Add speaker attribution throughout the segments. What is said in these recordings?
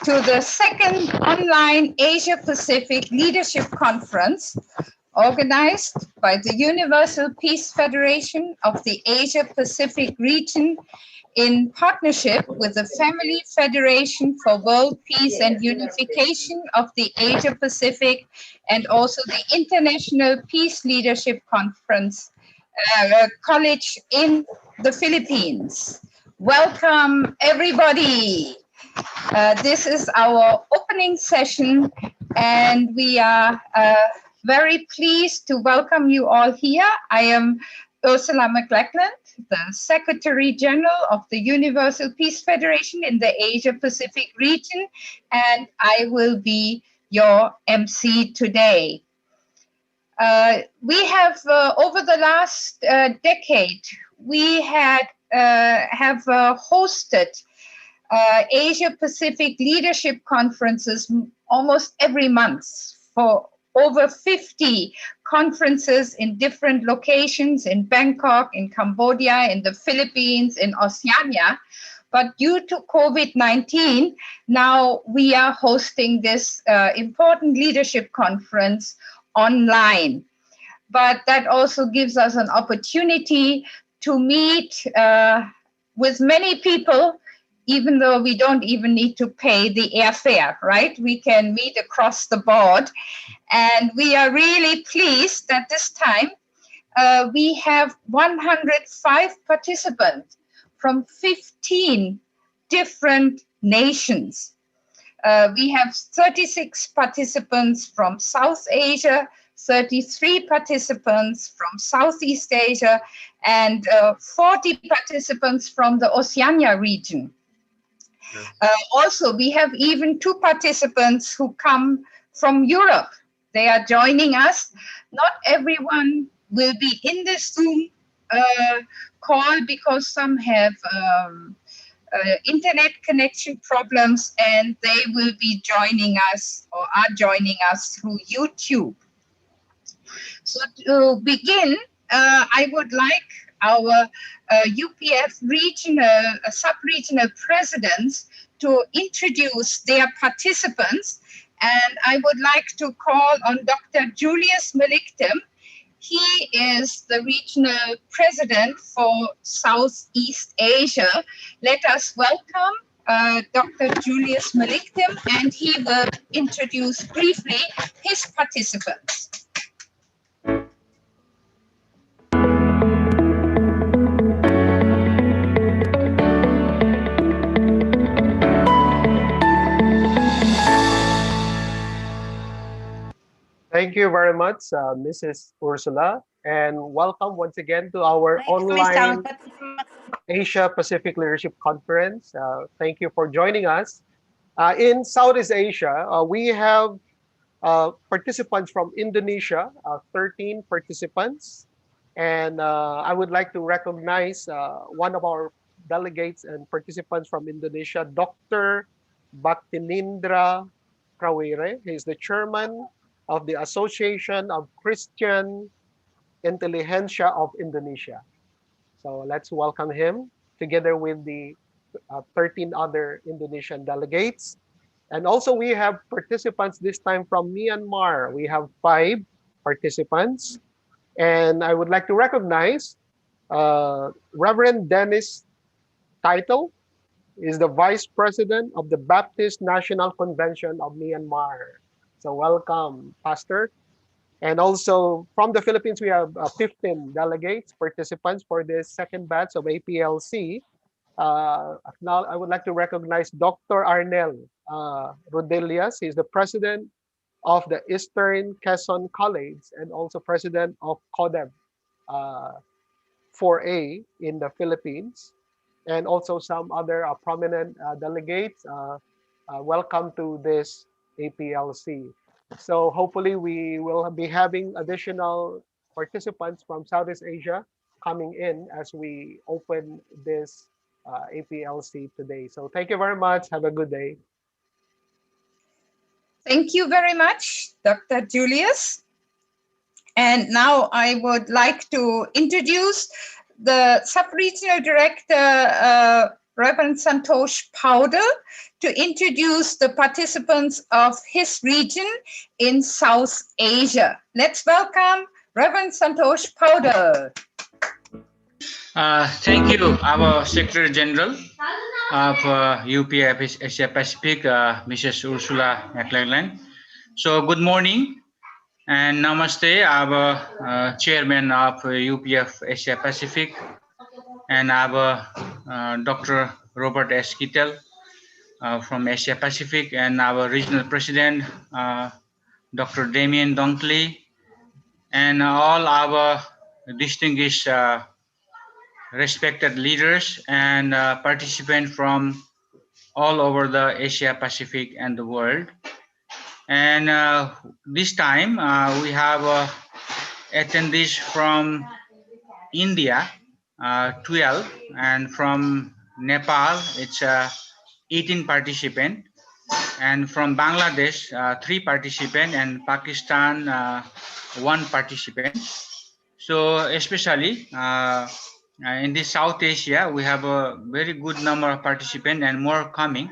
Speaker 1: to the second online Asia Pacific Leadership Conference organized by the Universal Peace Federation of the Asia Pacific region in partnership with the Family Federation for World Peace and Unification of the Asia Pacific and also the International Peace Leadership Conference College in the Philippines. Welcome, everybody. This is our opening session, and we are very pleased to welcome you all here. I am Ursula McLachlan, the Secretary General of the Universal Peace Federation in the Asia Pacific region, and I will be your MC today. We have, over the last decade, we have hosted Asia Pacific leadership conferences almost every month for over 50 conferences in different locations in Bangkok, in Cambodia, in the Philippines, in Oceania. But due to COVID-19, now we are hosting this important leadership conference online. But that also gives us an opportunity to meet with many people, even though we don't even need to pay the airfare, right? We can meet across the board. And we are really pleased that this time we have 105 participants from 15 different nations. We have 36 participants from South Asia, 33 participants from Southeast Asia, and 40 participants from the Oceania region. Also, we have even 2 participants who come from Europe. They are joining us. Not everyone will be in this Zoom call because some have internet connection problems, and they will be joining us or are joining us through YouTube. So to begin, I would like our UPF regional, sub-regional presidents to introduce their participants. And I would like to call on Dr. Julius Meliktem. He is the regional president for Southeast Asia. Let us welcome Dr. Julius Meliktem, and he will introduce briefly his participants.
Speaker 2: Thank you very much, Mrs. Ursula, and welcome once again to our online Asia Pacific Leadership Conference. Thank you for joining us. In Southeast Asia, we have participants from Indonesia, 13 participants, and I would like to recognize one of our delegates and participants from Indonesia, Dr. Bhaktinindra Prawire. He is the chairman of the Association of Christian Intelligentsia of Indonesia. So let's welcome him together with the 13 other Indonesian delegates. And also we have participants this time from Myanmar. We have 5 participants. And I would like to recognize Reverend Dennis Title is the Vice President of the Baptist National Convention of Myanmar. So welcome, Pastor. And also from the Philippines, we have 15 delegates, participants for this second batch of APLC. Now I would like to recognize Dr. Arnel Rodelias. He's the president of the Eastern Quezon College and also president of CODEB 4A in the Philippines. And also some other prominent delegates. Welcome to this APLC. So hopefully we will be having additional participants from Southeast Asia coming in as we open this APLC today. So thank you very much. Have a good day.
Speaker 1: Thank you very much, Dr. Julius. And now I would like to introduce the Sub-Regional Director Reverend Santosh Powder, to introduce the participants of his region in South Asia. Let's welcome Reverend Santosh Powder.
Speaker 3: Thank you, our Secretary General of UP Asia Pacific, Mrs. Ursula McLachlan. So, good morning and namaste, our Chairman of UPF Asia Pacific and our Dr. Robert S. Kittel from Asia Pacific, and our Regional President, Dr. Damien Donkley, and all our distinguished respected leaders and participants from all over the Asia Pacific and the world. And this time we have attendees from India, 12, and from Nepal, it's 18 participants, and from Bangladesh, 3 participants, and Pakistan, 1 participant. So especially in this South Asia, we have a very good number of participants and more coming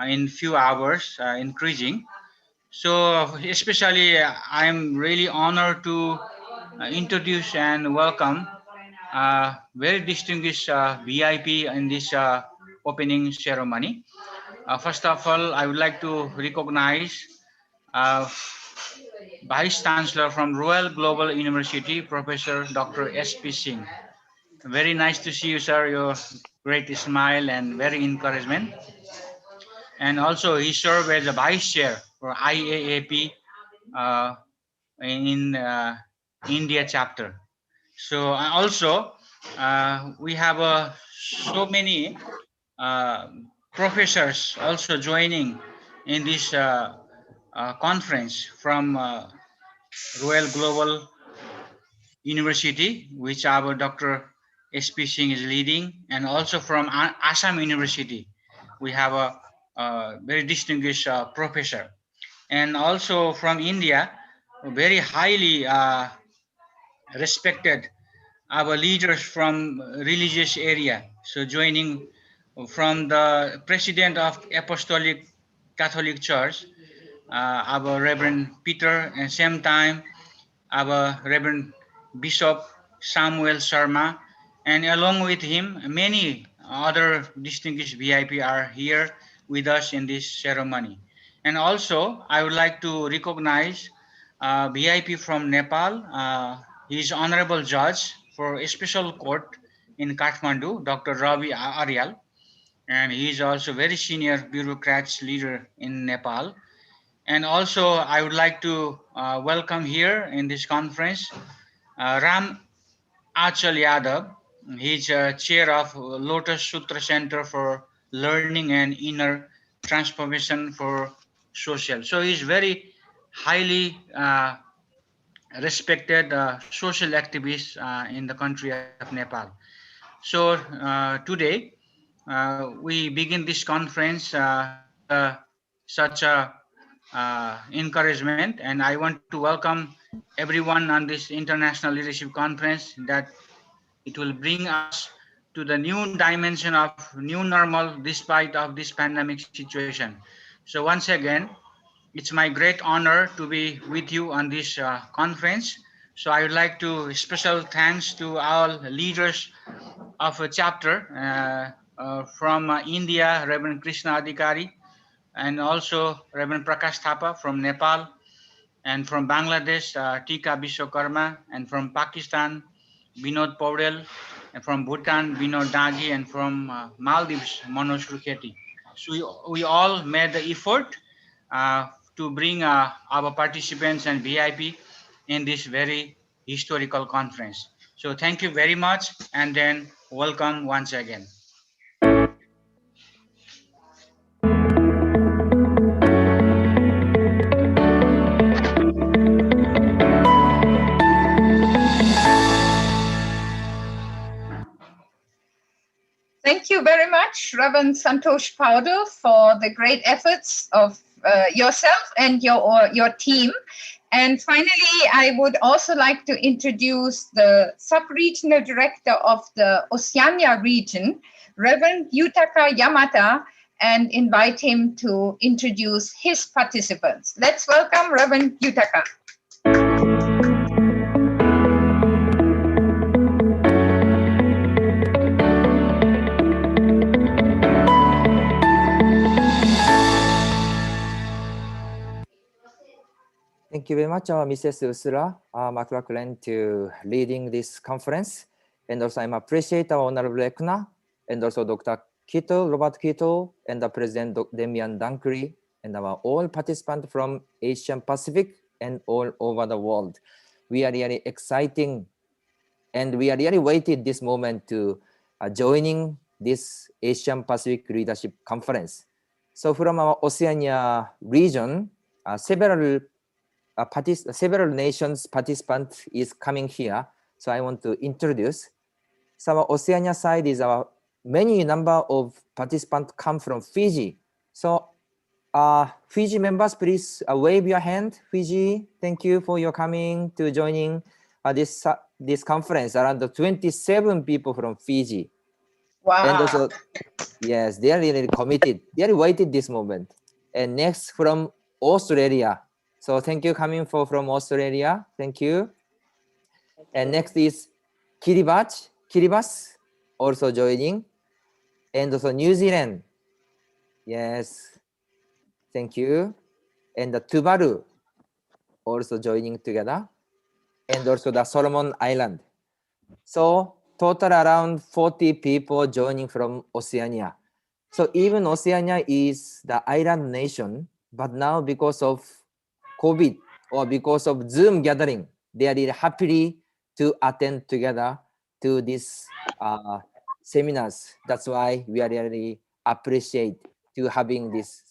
Speaker 3: in few hours, increasing. So especially I'm really honored to introduce and welcome very distinguished VIP in this opening ceremony. First of all, I would like to recognize Vice Chancellor from Royal Global University, Professor Dr. S.P. Singh. Very nice to see you, sir. Your great smile and very encouragement. And also he served as a Vice Chair for IAAP in India chapter. So also we have so many professors also joining in this conference from Royal Global University, which our Dr. S.P. Singh is leading, and also from Assam University, we have a very distinguished professor. And also from India, very highly respected our leaders from religious area. So joining from the President of Apostolic Catholic Church, our Reverend Peter, and same time our Reverend Bishop Samuel Sharma, and along with him, many other distinguished VIP are here with us in this ceremony. And also, I would like to recognize VIP from Nepal. He is Honorable Judge for a Special Court in Kathmandu, Dr. Ravi Aryal, and he is also very senior bureaucrats leader in Nepal. And also, I would like to welcome here in this conference Ram Achal Yadav. He's chair of Lotus Sutra Center for Learning and Inner Transformation for Social. So he's very highly respected social activist in the country of Nepal. So today we begin this conference with such a encouragement, and I want to welcome everyone on this International Leadership Conference, that it will bring us to the new dimension of new normal despite of this pandemic situation. So once again, it's my great honor to be with you on this conference. So I would like to special thanks to all leaders of a chapter from India, Reverend Krishna Adhikari, and also Reverend Prakash Thapa from Nepal, and from Bangladesh, Tika Biswakarma, and from Pakistan, Binod Paudel, and from Bhutan, Binod Dagi, and from Maldives, Manoj Rukheti. So we all made the effort to bring our participants and VIP in this very historical conference. So thank you very much, and then welcome once again.
Speaker 1: Thank you very much, Reverend Santosh Powder, for the great efforts of yourself and your team. And finally, I would also like to introduce the sub-regional director of the Oceania region, Reverend Yutaka Yamata and invite him to introduce his participants. Let's welcome Reverend Yutaka.
Speaker 4: Thank you very much, Mrs. Usura McLaughlin, to leading this conference. And also I appreciate our Honorable Ekna and also Dr. Kito, Robert Kito, and the President Damian Dunkley, and our all participants from Asian Pacific and all over the world. We are really exciting and we are really waited this moment to joining this Asian Pacific Leadership Conference. So from our Oceania region, several nations participants is coming here. So I want to introduce. So our Oceania side is our many number of participants come from Fiji. So Fiji members, please wave your hand. Fiji, thank you for your coming to joining this conference. Around 27 people from Fiji.
Speaker 1: Wow.
Speaker 4: And also, yes, they are really committed. They are waited this moment. And next from Australia. So thank you coming from Australia. Thank you. And next is Kiribati, also joining. And also New Zealand. Yes. Thank you. And the Tuvalu also joining together. And also the Solomon Island. So total around 40 people joining from Oceania. So even Oceania is the island nation, but now because of COVID or because of Zoom gathering, they are really happily to attend together to these seminars. That's why we are really appreciate to having this.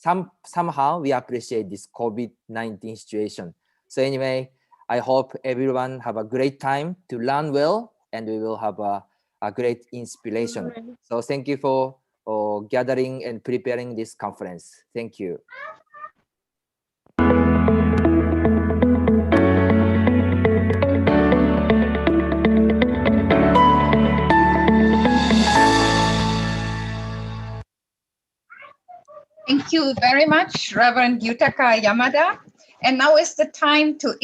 Speaker 4: Somehow we appreciate this COVID-19 situation. So anyway, I hope everyone have a great time to learn well, and we will have a great inspiration. So thank you for gathering and preparing this conference. Thank you.
Speaker 1: Thank you very much, Reverend Yutaka Yamada. And now is the time to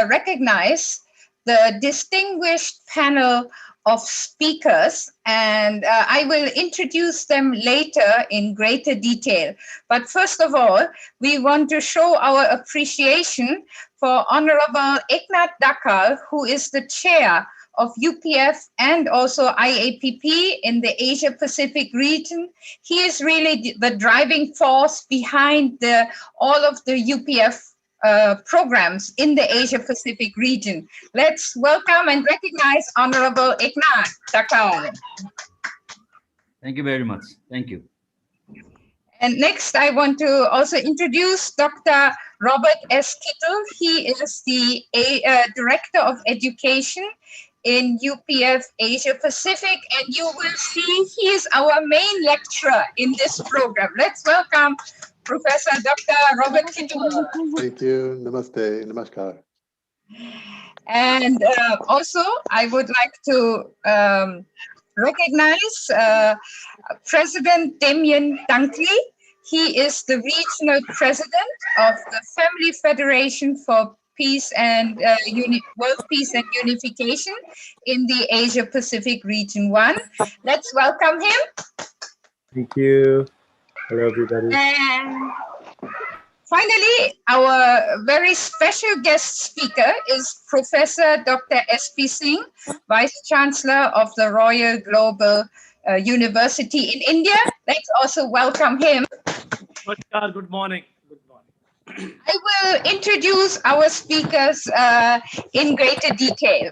Speaker 1: recognize the distinguished panel of speakers, and I will introduce them later in greater detail. But first of all, we want to show our appreciation for Honorable Eknath Dakal, who is the chair of UPF and also IAPP in the Asia Pacific region. He is really the driving force behind all of the UPF programs in the Asia Pacific region. Let's welcome and recognize Honorable Eknath Dakal.
Speaker 5: Thank you very much. Thank you.
Speaker 1: And next, I want to also introduce Dr. Robert S. Kittle. He is the Director of Education in UPF Asia Pacific, and you will see he is our main lecturer in this program. Let's welcome Professor Dr. Robert Kittle.
Speaker 6: Thank you. Namaste. Namaskar.
Speaker 1: And also, I would like to recognize President Damian Dunkley. He is the regional president of the Family Federation for Peace and World Peace and Unification in the Asia Pacific Region 1. Let's welcome him.
Speaker 7: Thank you. Hello, everybody.
Speaker 1: And finally, our very special guest speaker is Professor Dr. S.P. Singh, Vice Chancellor of the Royal Global University in India. Let's also welcome him.
Speaker 7: Namaskar. Good morning.
Speaker 1: I will introduce our speakers in greater detail,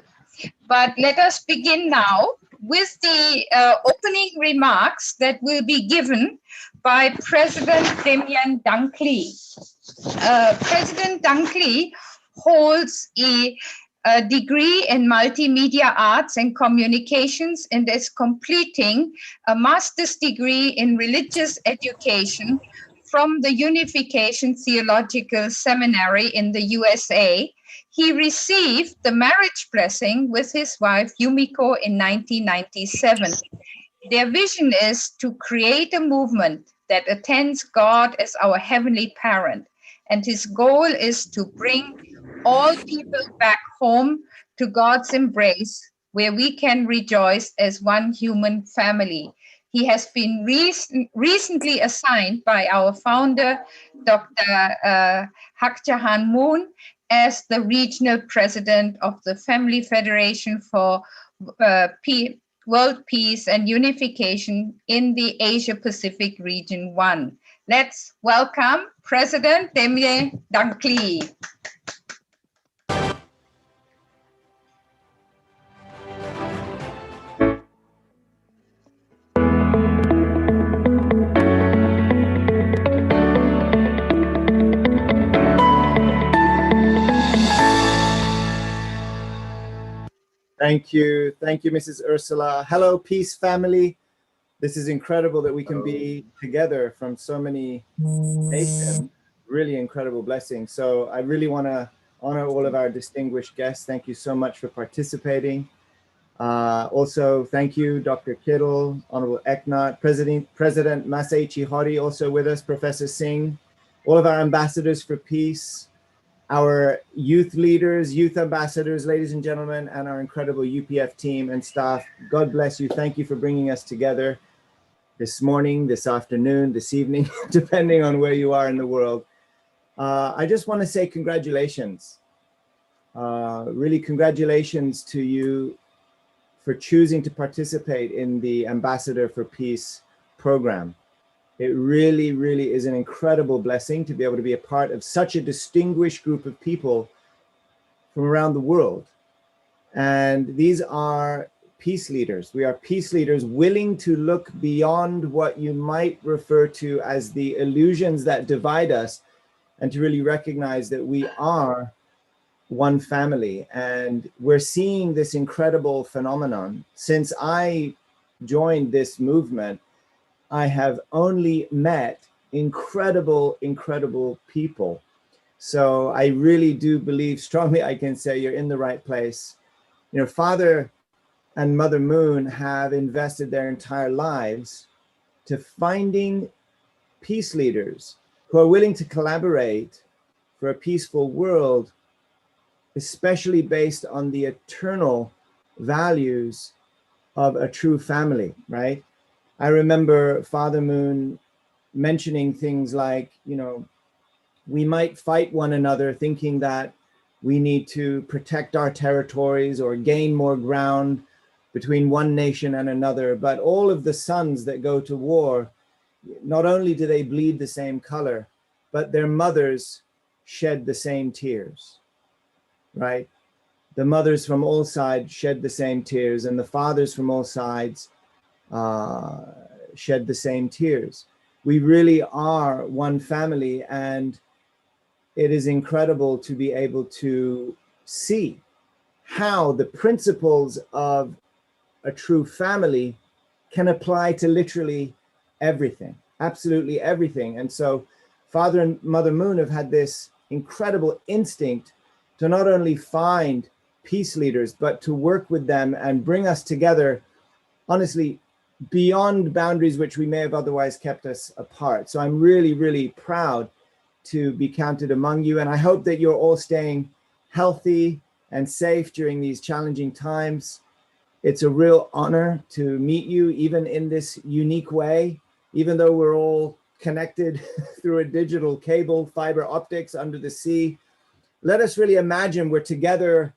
Speaker 1: but let us begin now with the opening remarks that will be given by President Damian Dunkley. President Dunkley holds a degree in multimedia arts and communications and is completing a master's degree in religious education from the Unification Theological Seminary in the USA. He received the marriage blessing with his wife Yumiko in 1997. Their vision is to create a movement that attends God as our heavenly parent, and his goal is to bring all people back home to God's embrace, where we can rejoice as one human family. He has been recently assigned by our founder, Dr. Hak Jahan Moon, as the regional president of the Family Federation for World Peace and Unification in the Asia Pacific Region 1. Let's welcome President Demye Dankli.
Speaker 7: Thank you. Thank you, Mrs. Ursula. Hello, Peace family. This is incredible that we can be together from so many nations. Really incredible blessing. So I really want to honor all of our distinguished guests. Thank you so much for participating. Also, thank you, Dr. Kittle, Honorable Eknath, President Masaichi Hori, also with us, Professor Singh, all of our ambassadors for peace, our youth leaders, youth ambassadors, ladies and gentlemen, and our incredible UPF team and staff. God bless you. Thank you for bringing us together this morning, this afternoon, this evening, depending on where you are in the world. I just want to say congratulations. Really congratulations to you for choosing to participate in the Ambassador for Peace program. It really, really is an incredible blessing to be able to be a part of such a distinguished group of people from around the world. And these are peace leaders. We are peace leaders willing to look beyond what you might refer to as the illusions that divide us, and to really recognize that we are one family. And we're seeing this incredible phenomenon. Since I joined this movement, I have only met incredible, incredible people. So I really do believe strongly, I can say you're in the right place. You know, Father and Mother Moon have invested their entire lives to finding peace leaders who are willing to collaborate for a peaceful world, especially based on the eternal values of a true family, right? I remember Father Moon mentioning things like, you know, we might fight one another thinking that we need to protect our territories or gain more ground between one nation and another. But all of the sons that go to war, not only do they bleed the same color, but their mothers shed the same tears, right? The mothers from all sides shed the same tears, and the fathers from all sides shed the same tears. We really are one family, and it is incredible to be able to see how the principles of a true family can apply to literally everything, absolutely everything. And so Father and Mother Moon have had this incredible instinct to not only find peace leaders, but to work with them and bring us together, honestly, beyond boundaries which we may have otherwise kept us apart. So I'm really, really proud to be counted among you. And I hope that you're all staying healthy and safe during these challenging times. It's a real honor to meet you, even in this unique way, even though we're all connected through a digital cable, fiber optics under the sea. Let us really imagine we're together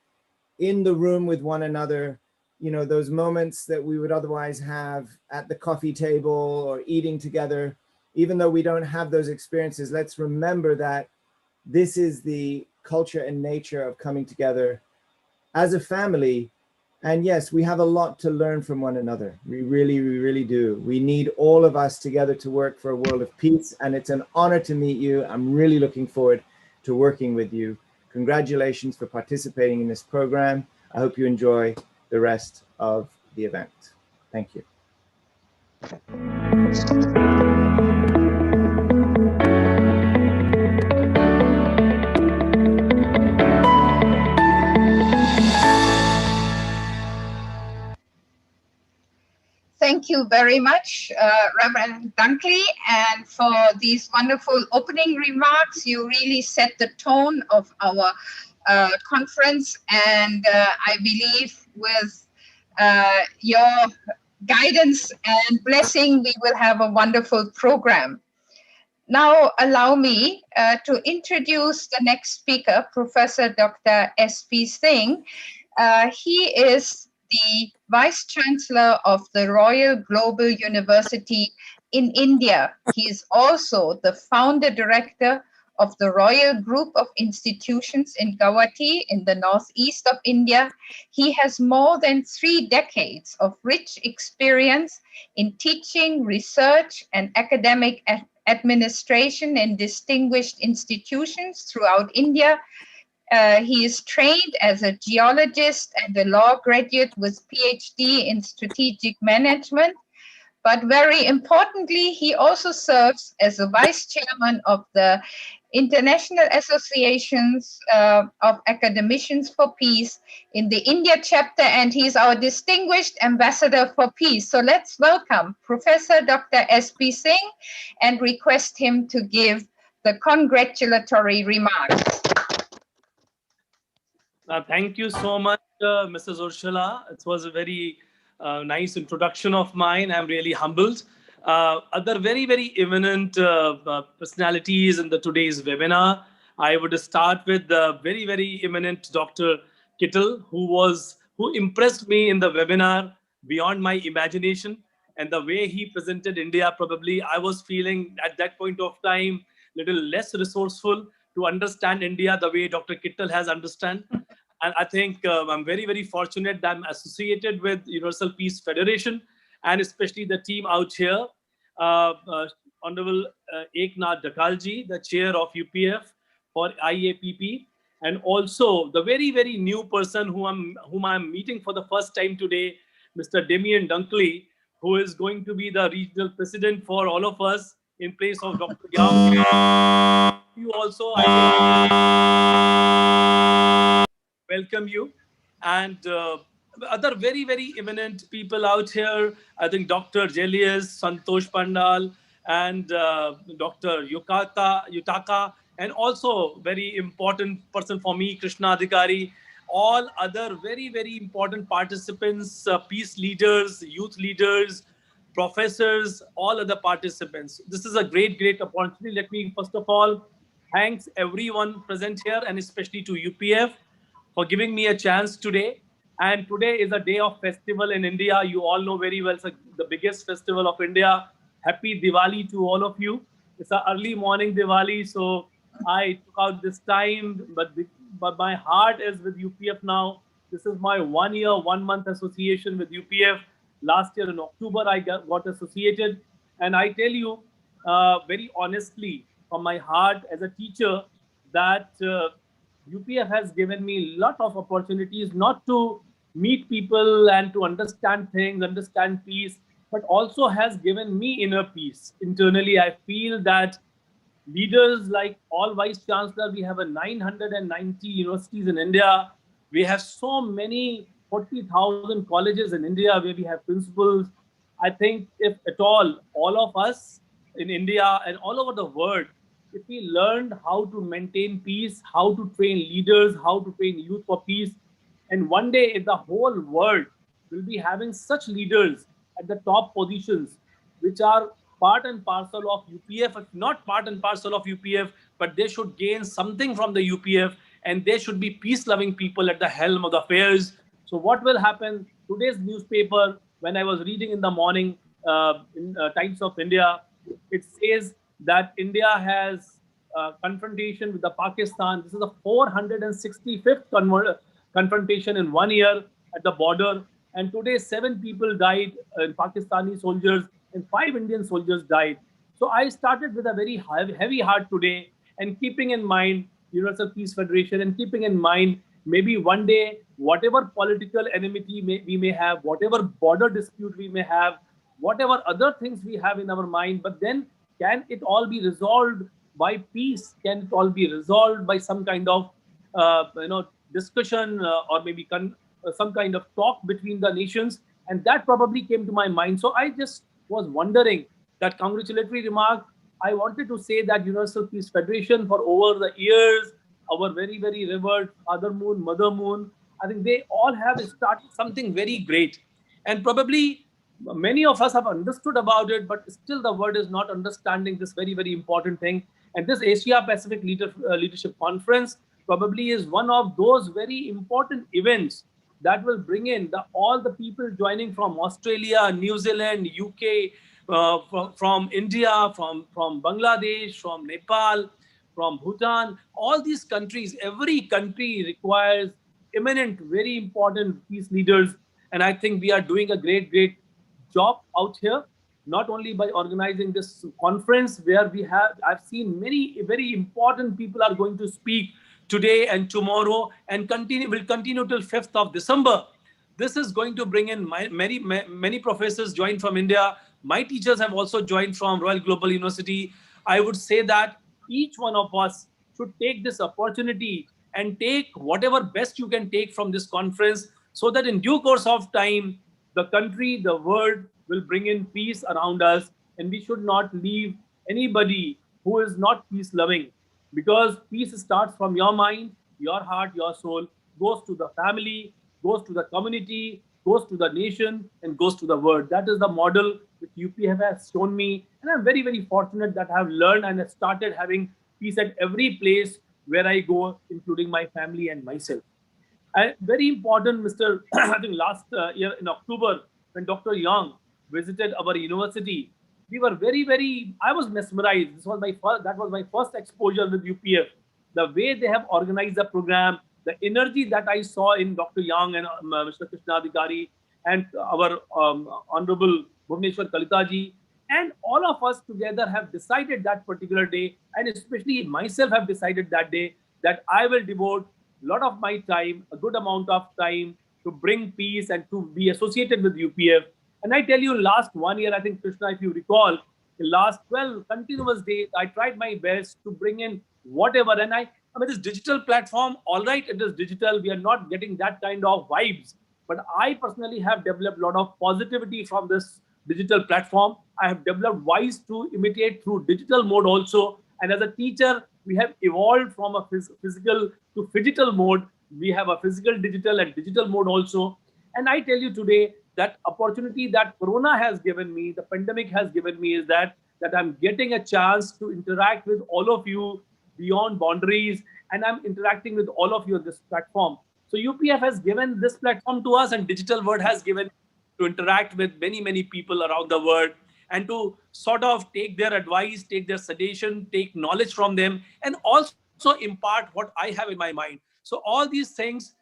Speaker 7: in the room with one another, you know, those moments that we would otherwise have at the coffee table or eating together. Even though we don't have those experiences, let's remember that this is the culture and nature of coming together as a family. And yes, we have a lot to learn from one another. We really do. We need all of us together to work for a world of peace. And it's an honor to meet you. I'm really looking forward to working with you. Congratulations for participating in this program. I hope you enjoy the rest of the event. Thank you.
Speaker 1: Thank you very much, Reverend Dunkley, and for these wonderful opening remarks. You really set the tone of our conference, and I believe with your guidance and blessing, we will have a wonderful program. Now, allow me to introduce the next speaker, Professor Dr. S.P. Singh. He is the Vice Chancellor of the Royal Global University in India. He is also the Founder Director of the Royal Group of Institutions in Guwahati in the northeast of India. He has more than 3 decades of rich experience in teaching, research, and academic administration in distinguished institutions throughout India. He is trained as a geologist and a law graduate with PhD in strategic management. But very importantly, he also serves as a vice chairman of the International Associations of Academicians for Peace in the India chapter, and he's our distinguished ambassador for peace. So let's welcome Professor Dr. S.P. Singh and request him to give the congratulatory remarks.
Speaker 8: Thank you so much, Mrs. Ursula. It was a very nice introduction of mine. I'm really humbled. Other very, very eminent personalities in today's webinar. I would start with the very, very eminent Dr. Kittle, who impressed me in the webinar beyond my imagination. And the way he presented India, probably I was feeling at that point of time little less resourceful to understand India the way Dr. Kittle has understood. And I think I'm very, very fortunate that I'm associated with Universal Peace Federation, and especially the team out here. Honorable Eknath Dakalji, the chair of UPF for IAPP, and also the very, very new person whom I'm meeting for the first time today, Mr. Damien Dunkley, who is going to be the regional president for all of us in place of Dr. Yao. You also, I welcome you, and other very, very eminent people out here. I think Dr. Jelius, Santosh Pandal, and Dr. Yutaka, and also very important person for me, Krishna Adhikari. All other very, very important participants, peace leaders, youth leaders, professors, all other participants. This is a great, great opportunity. Let me first of all thanks everyone present here, and especially to UPF for giving me a chance today. And today is a day of festival in India. You all know very well, it's the biggest festival of India. Happy Diwali to all of you. It's an early morning Diwali, so I took out this time, but my heart is with UPF now. This is my 1 year, 1 month association with UPF. Last year in October, I got associated. And I tell you very honestly from my heart as a teacher that UPF has given me a lot of opportunities not to meet people and to understand things, understand peace, but also has given me inner peace. Internally, I feel that leaders like all vice chancellors, we have 990 universities in India. We have so many 40,000 colleges in India where we have principals. I think if at all of us in India and all over the world, if we learned how to maintain peace, how to train leaders, how to train youth for peace, and one day if the whole world will be having such leaders at the top positions, which are part and parcel of UPF, if not part and parcel of UPF, but they should gain something from the UPF, and they should be peace-loving people at the helm of the affairs. So what will happen? Today's newspaper, when I was reading in the morning in Times of India, it says that India has confrontation with the Pakistan. This is the 465th confrontation in 1 year at the border. And today, 7 people died, Pakistani soldiers, and 5 Indian soldiers died. So I started with a very heavy heart today, and keeping in mind Universal Peace Federation, and keeping in mind maybe one day, whatever political enmity we may have, whatever border dispute we may have, whatever other things we have in our mind, but then can it all be resolved by peace? Can it all be resolved by some kind of discussion or maybe some kind of talk between the nations? And that probably came to my mind. So I just was wondering that congratulatory remark. I wanted to say that Universal Peace Federation, for over the years, our very, very revered Father Moon, Mother Moon, I think they all have started something very great. And probably many of us have understood about it, but still the world is not understanding this very, very important thing. And this Asia Pacific Leadership Conference probably is one of those very important events that will bring in all the people joining from Australia, New Zealand, UK, from India, from Bangladesh, from Nepal, from Bhutan, all these countries. Every country requires eminent, very important peace leaders. And I think we are doing a great, great job out here, not only by organizing this conference where I've seen many very important people are going to speak today and tomorrow and will continue till 5th of December. This is going to bring in many professors joined from India. My teachers have also joined from Royal Global University. I would say that each one of us should take this opportunity and take whatever best you can take from this conference, so that in due course of time, the country, the world will bring in peace around us, and we should not leave anybody who is not peace loving, because peace starts from your mind, your heart, your soul, goes to the family, goes to the community, goes to the nation, and goes to the world. That is the model which UPF has shown me, and I'm very, very fortunate that I have learned and have started having peace at every place where I go, including my family and myself. And very important, Mr. I think last year in October, when Dr. Young visited our university, we were very, very, I was mesmerized. That was my first exposure with UPF. The way they have organized the program, the energy that I saw in Dr. Young and Mr. Krishna Adhikari and our Honorable Bhuvneshwar Kalitaji, and all of us together have decided that particular day, and especially myself have decided that day, that I will devote a lot of my time, a good amount of time, to bring peace and to be associated with UPF. And I tell you, last 1 year, I think, Krishna, if you recall, the last 12 continuous days, I tried my best to bring in whatever. And I mean, this digital platform, all right, it is digital. We are not getting that kind of vibes. But I personally have developed a lot of positivity from this digital platform. I have developed ways to imitate through digital mode also. And as a teacher, we have evolved from a physical to digital mode. We have a physical, digital, and digital mode also. And I tell you today, that opportunity that Corona has given me, the pandemic has given me, is that I'm getting a chance to interact with all of you beyond boundaries, and I'm interacting with all of you on this platform. So UPF has given this platform to us, and digital world has given to interact with many, many people around the world, and to sort of take their advice, take their suggestion, take knowledge from them, and also impart what I have in my mind. So all these things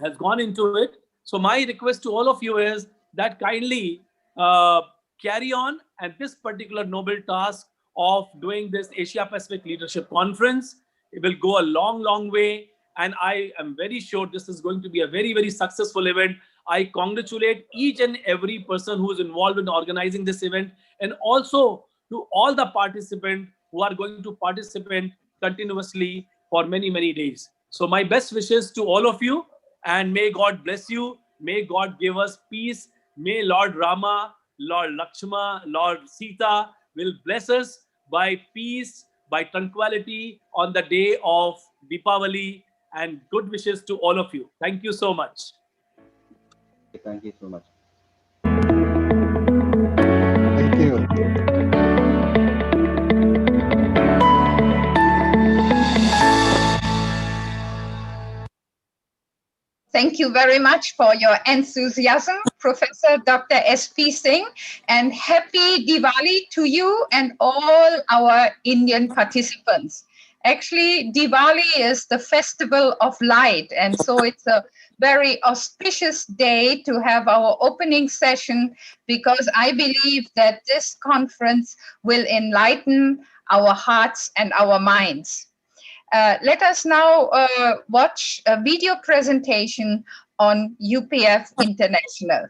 Speaker 8: has gone into it. So my request to all of you is that kindly carry on at this particular noble task of doing this Asia Pacific Leadership Conference. It will go a long, long way. And I am very sure this is going to be a very, very successful event. I congratulate each and every person who is involved in organizing this event, and also to all the participants who are going to participate continuously for many, many days. So my best wishes to all of you, and may God bless you. May God give us peace. May Lord Rama, Lord Lakshma, Lord Sita will bless us by peace, by tranquility on the day of Deepavali, and good wishes to all of you. Thank you so much.
Speaker 5: Thank you so much.
Speaker 6: Thank you.
Speaker 1: Thank you very much for your enthusiasm, Professor Dr. S.P. Singh, and happy Diwali to you and all our Indian participants. Actually, Diwali is the festival of light, and so it's a very auspicious day to have our opening session, because I believe that this conference will enlighten our hearts and our minds. Let us now watch a video presentation on UPF International.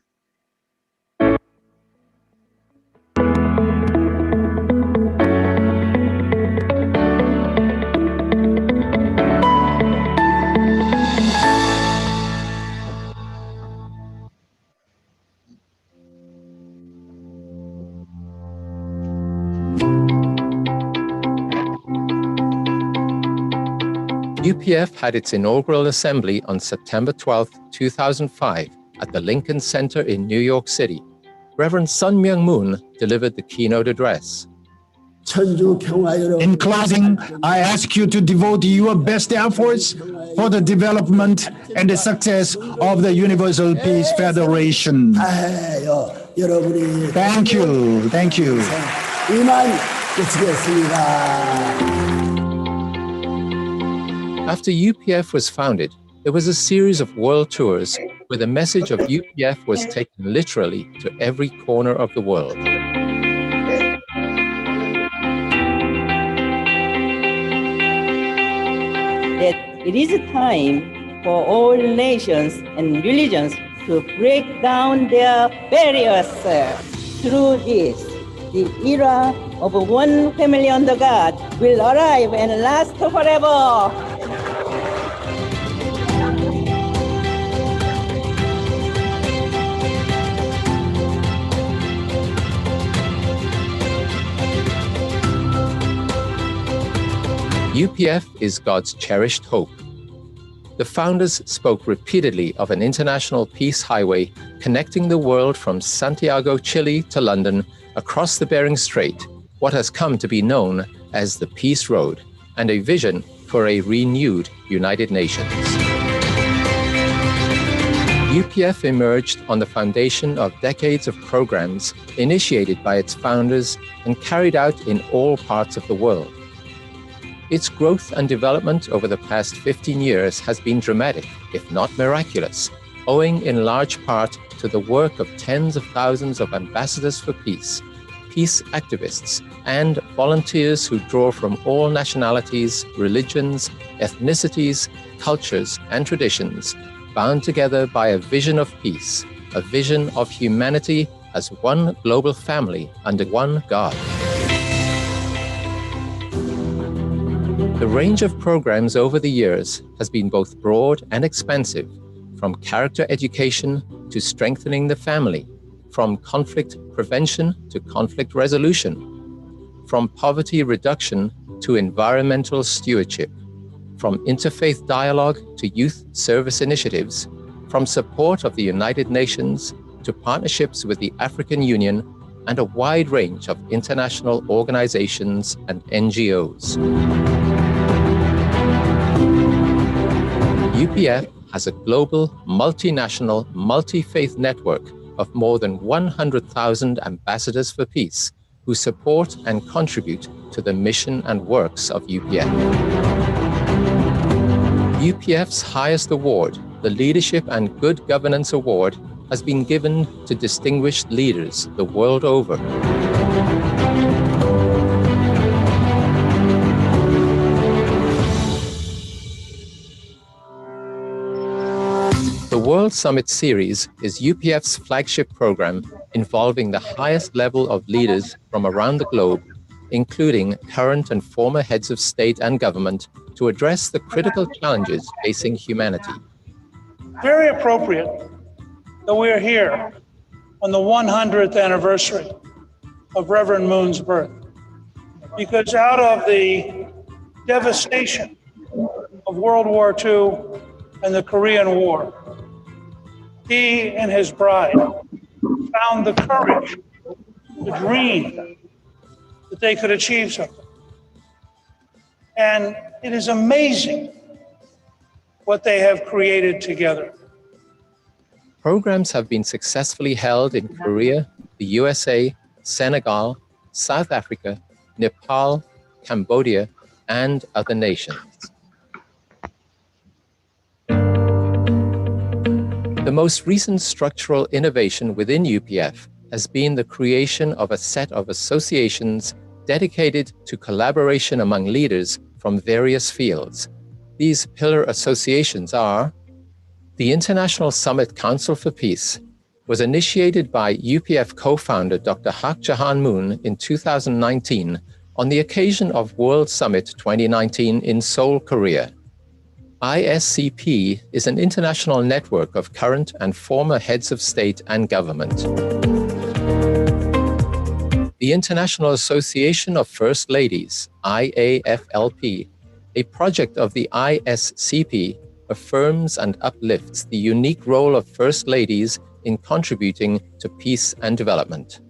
Speaker 9: UPF had its inaugural assembly on September 12, 2005 at the Lincoln Center in New York City. Reverend Sun Myung Moon delivered the keynote address.
Speaker 10: In closing, I ask you to devote your best efforts for the development and the success of the Universal Peace Federation. Thank you. Thank you.
Speaker 9: After UPF was founded, there was a series of world tours where the message of UPF was taken literally to every corner of the world.
Speaker 11: That it is time for all nations and religions to break down their barriers. Through this, the era of one family under God will arrive and last forever.
Speaker 9: UPF is God's cherished hope. The founders spoke repeatedly of an international peace highway connecting the world from Santiago, Chile to London, across the Bering Strait, what has come to be known as the Peace Road, and a vision for a renewed United Nations. UPF emerged on the foundation of decades of programs initiated by its founders and carried out in all parts of the world. Its growth and development over the past 15 years has been dramatic, if not miraculous, owing in large part to the work of tens of thousands of ambassadors for peace, peace activists, and volunteers who draw from all nationalities, religions, ethnicities, cultures, and traditions, bound together by a vision of peace, a vision of humanity as one global family under one God. The range of programs over the years has been both broad and expansive, from character education to strengthening the family, from conflict prevention to conflict resolution, from poverty reduction to environmental stewardship, from interfaith dialogue to youth service initiatives, from support of the United Nations to partnerships with the African Union, and a wide range of international organizations and NGOs. UPF has a global, multinational, multi-faith network of more than 100,000 ambassadors for peace who support and contribute to the mission and works of UPF. UPF's highest award, the Leadership and Good Governance Award, has been given to distinguished leaders the world over. The World Summit Series is UPF's flagship program involving the highest level of leaders from around the globe, including current and former heads of state and government, to address the critical challenges facing humanity.
Speaker 12: Very appropriate that we're here on the 100th anniversary of Reverend Moon's birth, because out of the devastation of World War II and the Korean War, he and his bride found the courage to dream that they could achieve something. And it is amazing what they have created together.
Speaker 9: Programs have been successfully held in Korea, the USA, Senegal, South Africa, Nepal, Cambodia, and other nations. The most recent structural innovation within UPF has been the creation of a set of associations dedicated to collaboration among leaders from various fields. These pillar associations are: the International Summit Council for Peace was initiated by UPF co-founder Dr. Hak Jahan Moon in 2019 on the occasion of World Summit 2019 in Seoul, Korea. ISCP is an international network of current and former heads of state and government. The International Association of First Ladies, IAFLP, a project of the ISCP, affirms and uplifts the unique role of First Ladies in contributing to peace and development.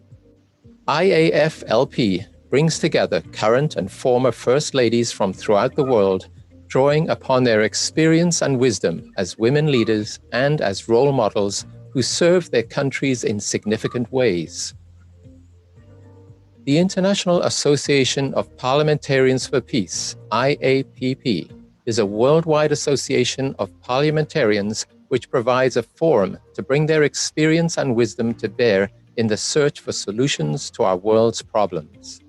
Speaker 9: IAFLP brings together current and former First Ladies from throughout the world, drawing upon their experience and wisdom as women leaders and as role models who serve their countries in significant ways. The International Association of Parliamentarians for Peace, IAPP, is a worldwide association of parliamentarians which provides a forum to bring their experience and wisdom to bear in the search for solutions to our world's problems.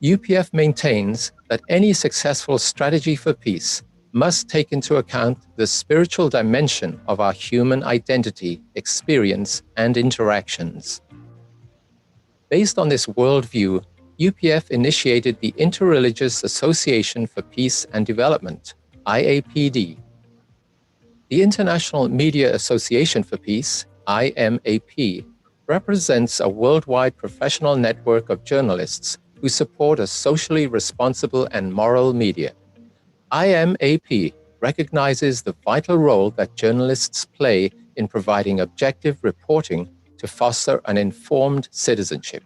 Speaker 9: UPF maintains that any successful strategy for peace must take into account the spiritual dimension of our human identity, experience, and interactions. Based on this worldview, UPF initiated the Interreligious Association for Peace and Development, IAPD. The International Media Association for Peace, IMAP, represents a worldwide professional network of journalists who support a socially responsible and moral media. IMAP recognizes the vital role that journalists play in providing objective reporting to foster an informed citizenship.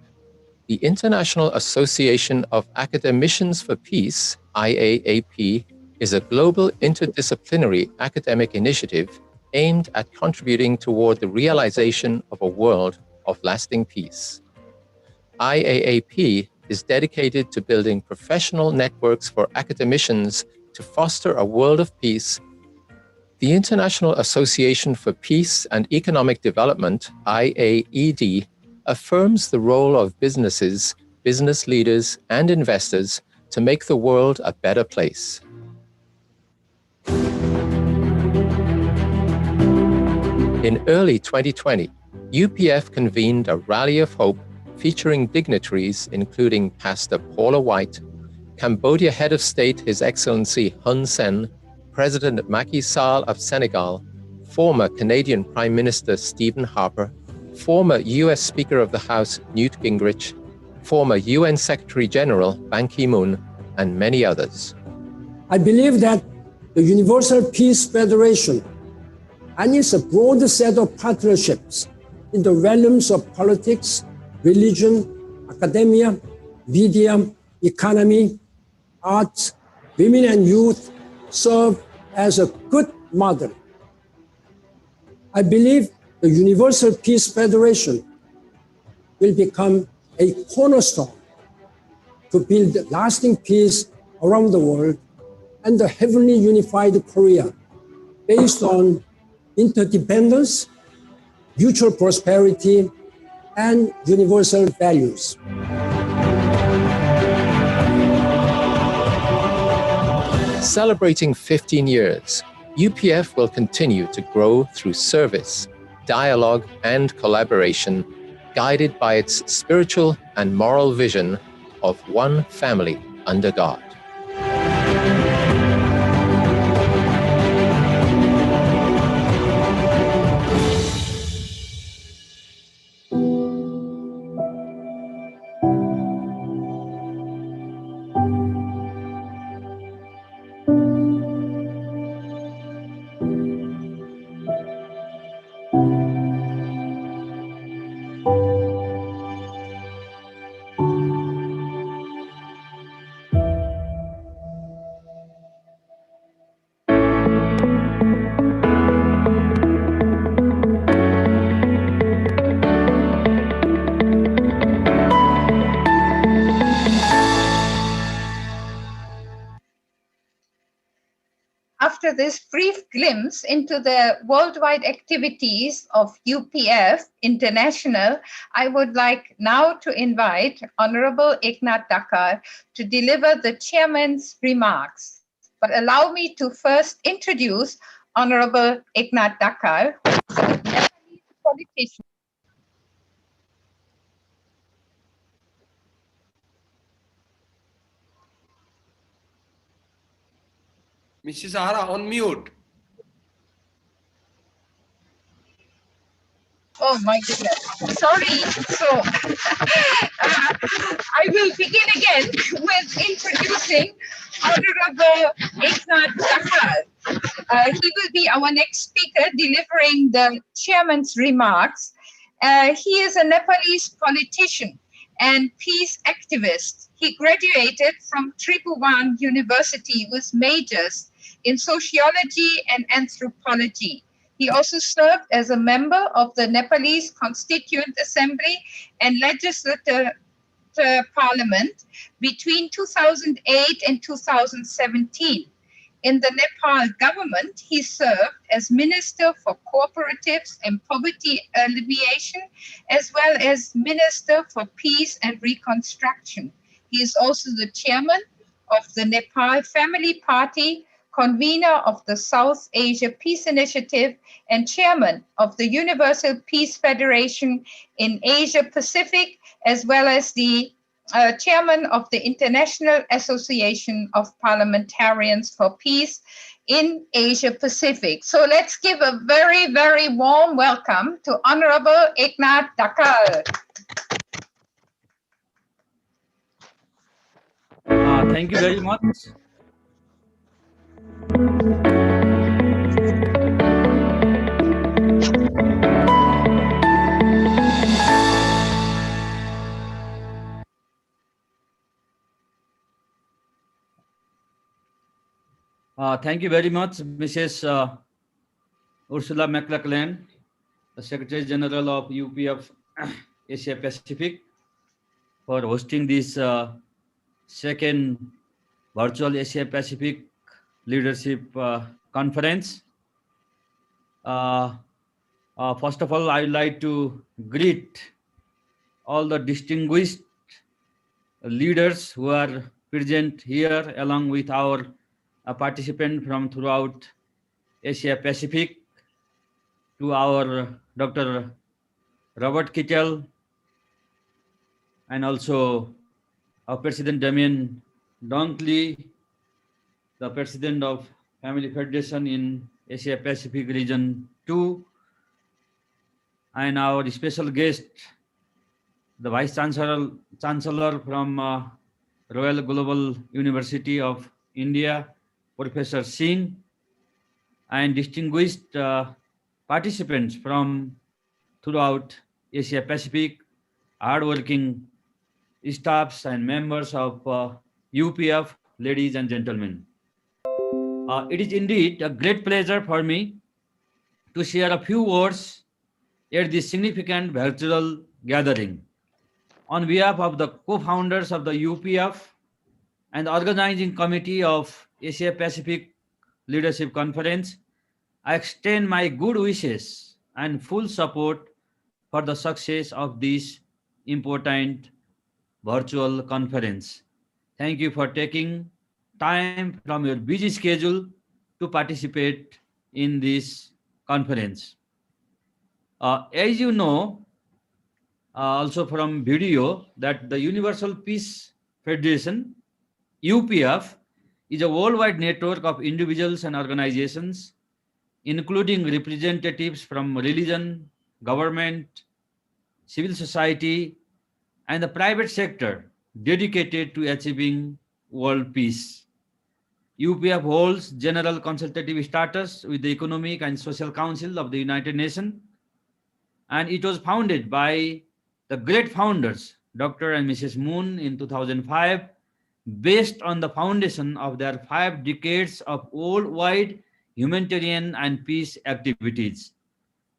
Speaker 9: The International Association of Academicians for Peace, IAAP, is a global interdisciplinary academic initiative aimed at contributing toward the realization of a world of lasting peace. IAAP is dedicated to building professional networks for academicians to foster a world of peace. The International Association for Peace and Economic Development, IAED, affirms the role of businesses, business leaders, and investors to make the world a better place. In early 2020, UPF convened a rally of hope featuring dignitaries including Pastor Paula White, Cambodia Head of State His Excellency Hun Sen, President Macky Sall of Senegal, former Canadian Prime Minister Stephen Harper, former US Speaker of the House Newt Gingrich, former UN Secretary General Ban Ki-moon, and many others.
Speaker 13: I believe that the Universal Peace Federation and its broad set of partnerships in the realms of politics, religion, academia, media, economy, arts, women and youth serve as a good model. I believe the Universal Peace Federation will become a cornerstone to build lasting peace around the world and the heavenly unified Korea based on interdependence, mutual prosperity, and universal values.
Speaker 9: Celebrating 15 years, UPF will continue to grow through service, dialogue, and collaboration, guided by its spiritual and moral vision of one family under God.
Speaker 1: After this brief glimpse into the worldwide activities of UPF International, I would like now to invite Honorable Eknath Dakar to deliver the chairman's remarks. But allow me to first introduce Honorable Eknath Dakar, who is a Nepalese politician.
Speaker 14: Mrs. Ara, on mute.
Speaker 1: Oh my goodness, sorry. So I will begin again with introducing Honorable Eknath Dakal. He will be our next speaker, delivering the chairman's remarks. He is a Nepalese politician and peace activist. He graduated from Tribhuvan University with majors in sociology and anthropology. He also served as a member of the Nepalese Constituent Assembly and Legislative Parliament between 2008 and 2017. In the Nepal government, he served as Minister for Cooperatives and Poverty Alleviation, as well as Minister for Peace and Reconstruction. He is also the chairman of the Nepal Family Party, convener of the South Asia Peace Initiative, and chairman of the Universal Peace Federation in Asia Pacific, as well as the chairman of the International Association of Parliamentarians for Peace in Asia Pacific. So let's give a very, very warm welcome to Honorable Eknath Dakal.
Speaker 15: Thank you very much. Thank you very much, Mrs. Ursula McLachlan, the Secretary General of UPF Asia Pacific, for hosting this second virtual Asia Pacific Leadership Conference. First of all, I would like to greet all the distinguished leaders who are present here, along with our participants from throughout Asia Pacific, to our Dr. Robert Kittel, and also our President Damien Donkley, the President of Family Federation in Asia Pacific Region 2, and our special guest, the Vice Chancellor from Royal Global University of India, Professor Singh, and distinguished participants from throughout Asia Pacific, hardworking staffs and members of UPF, ladies and gentlemen. It is indeed a great pleasure for me to share a few words at this significant virtual gathering. On behalf of the co-founders of the UPF and the organizing committee of Asia Pacific Leadership Conference, I extend my good wishes and full support for the success of this important virtual conference. Thank you for taking time from your busy schedule to participate in this conference. As you know, also from video, that the Universal Peace Federation, UPF, is a worldwide network of individuals and organizations, including representatives from religion, government, civil society, and the private sector, dedicated to achieving world peace. UPF holds general consultative status with the Economic and Social Council of the United Nations, and it was founded by the great founders, Dr. and Mrs. Moon, in 2005, based on the foundation of their 5 decades of worldwide humanitarian and peace activities.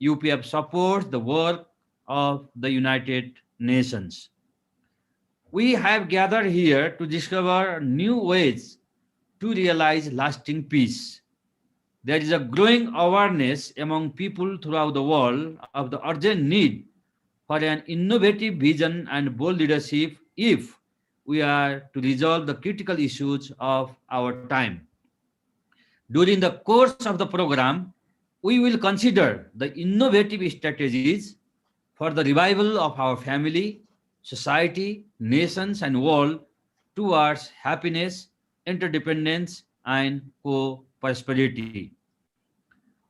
Speaker 15: UPF supports the work of the United Nations. We have gathered here to discover new ways to realize lasting peace. There is a growing awareness among people throughout the world of the urgent need for an innovative vision and bold leadership if we are to resolve the critical issues of our time. During the course of the program, we will consider the innovative strategies for the revival of our family, society, nations, and world towards happiness, interdependence, and co-prosperity.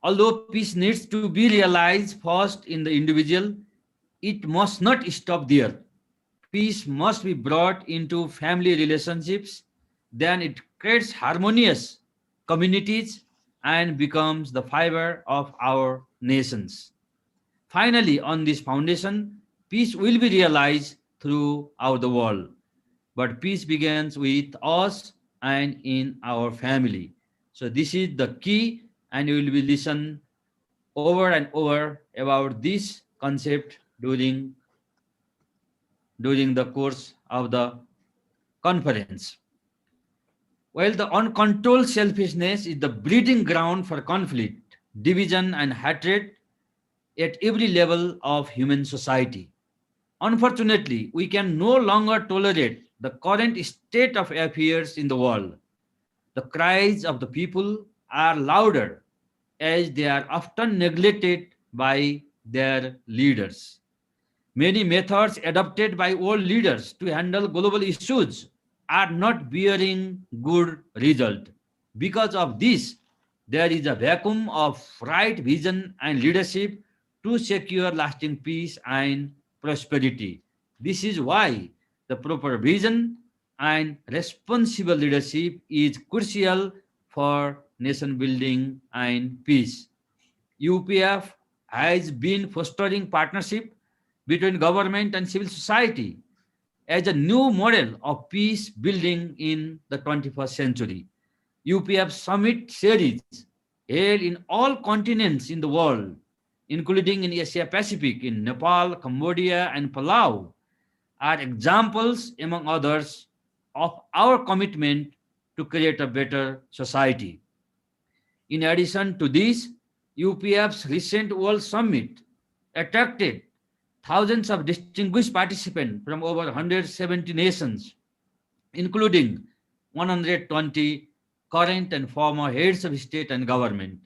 Speaker 15: Although peace needs to be realized first in the individual, it must not stop there. Peace must be brought into family relationships, then it creates harmonious communities and becomes the fiber of our nations. Finally, on this foundation, peace will be realized throughout the world. But peace begins with us and in our family. So this is the key, and you will be listen over and over about this concept during the course of the conference. Well, the uncontrolled selfishness is the breeding ground for conflict, division, and hatred at every level of human society. Unfortunately, we can no longer tolerate the current state of affairs in the world. The cries of the people are louder as they are often neglected by their leaders. Many methods adopted by world leaders to handle global issues are not bearing good result. Because of this, there is a vacuum of right vision and leadership to secure lasting peace and prosperity. This is why the proper vision and responsible leadership is crucial for nation building and peace. UPF has been fostering partnership between government and civil society as a new model of peace building in the 21st century. UPF Summit series held in all continents in the world, including in Asia Pacific, in Nepal, Cambodia, and Palau, are examples, among others, of our commitment to create a better society. In addition to this, UPF's recent World Summit attracted thousands of distinguished participants from over 170 nations, including 120 current and former heads of state and government.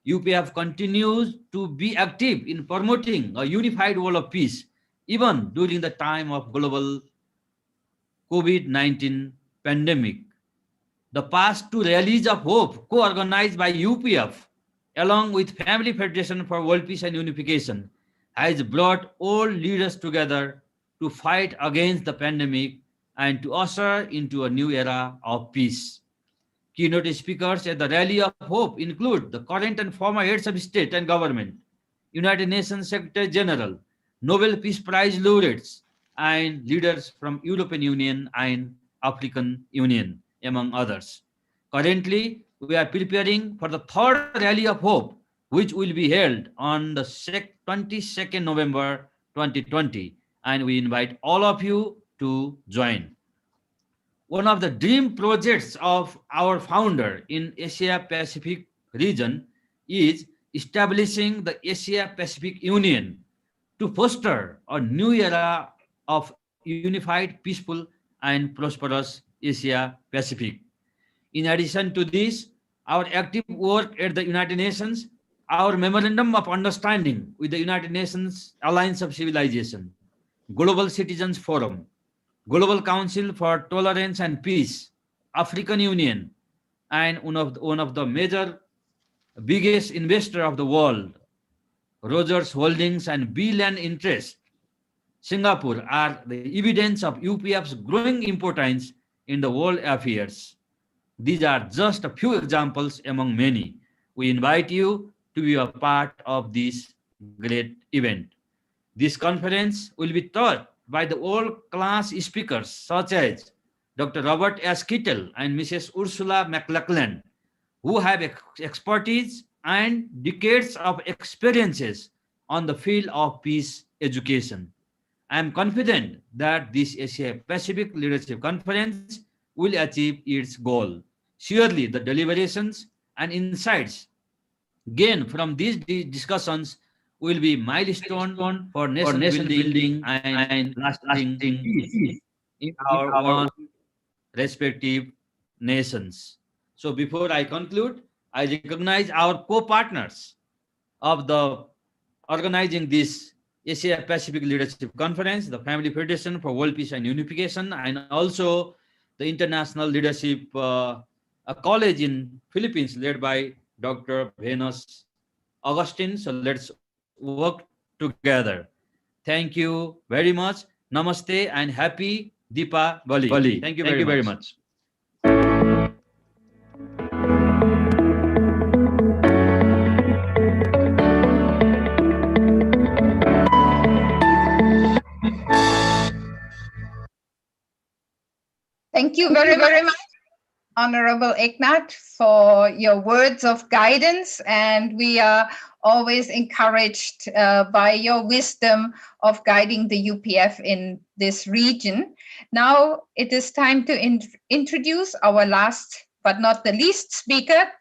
Speaker 15: UPF continues to be active in promoting a unified world of peace, even during the time of global COVID-19 pandemic. The past two rallies of hope, co-organized by UPF, along with Family Federation for World Peace and Unification, has brought all leaders together to fight against the pandemic and to usher into a new era of peace. Keynote speakers at the Rally of Hope include the current and former heads of state and government, United Nations Secretary General, Nobel Peace Prize laureates, and leaders from European Union and African Union, among others. Currently, we are preparing for the third Rally of Hope, which will be held on the 22nd November 2020, and we invite all of you to join. One of the dream projects of our founder in Asia Pacific region is establishing the Asia Pacific Union to foster a new era of unified, peaceful, and prosperous Asia Pacific. In addition to this, our active work at the United Nations, our Memorandum of Understanding with the United Nations Alliance of Civilization, Global Citizens Forum, Global Council for Tolerance and Peace, African Union, and one of the major, biggest investor of the world, Rogers Holdings and Land Interest, Singapore, are the evidence of UPF's growing importance in the world affairs. These are just a few examples among many. We invite you to be a part of this great event. This conference will be taught by the world-class speakers such as Dr. Robert S. Kittel and Mrs. Ursula McLachlan, who have expertise and decades of experiences on the field of peace education. I am confident that this Asia Pacific Leadership Conference will achieve its goal. Surely the deliberations and insights gained from these discussions will be milestone for nation building and lasting peace in our own respective nations. So before I conclude, I recognize our co-partners of the organizing this Asia Pacific Leadership Conference, the Family Federation for World Peace and Unification, and also the International Leadership College in Philippines led by Dr. Venus Augustine. So let's work together. Thank you very much. Namaste and happy Deepavali. Thank you very much.
Speaker 1: Thank you very, very much, Honorable Eknath, for your words of guidance, and we are always encouraged by your wisdom of guiding the UPF in this region. Now it is time to introduce our last but not the least speaker,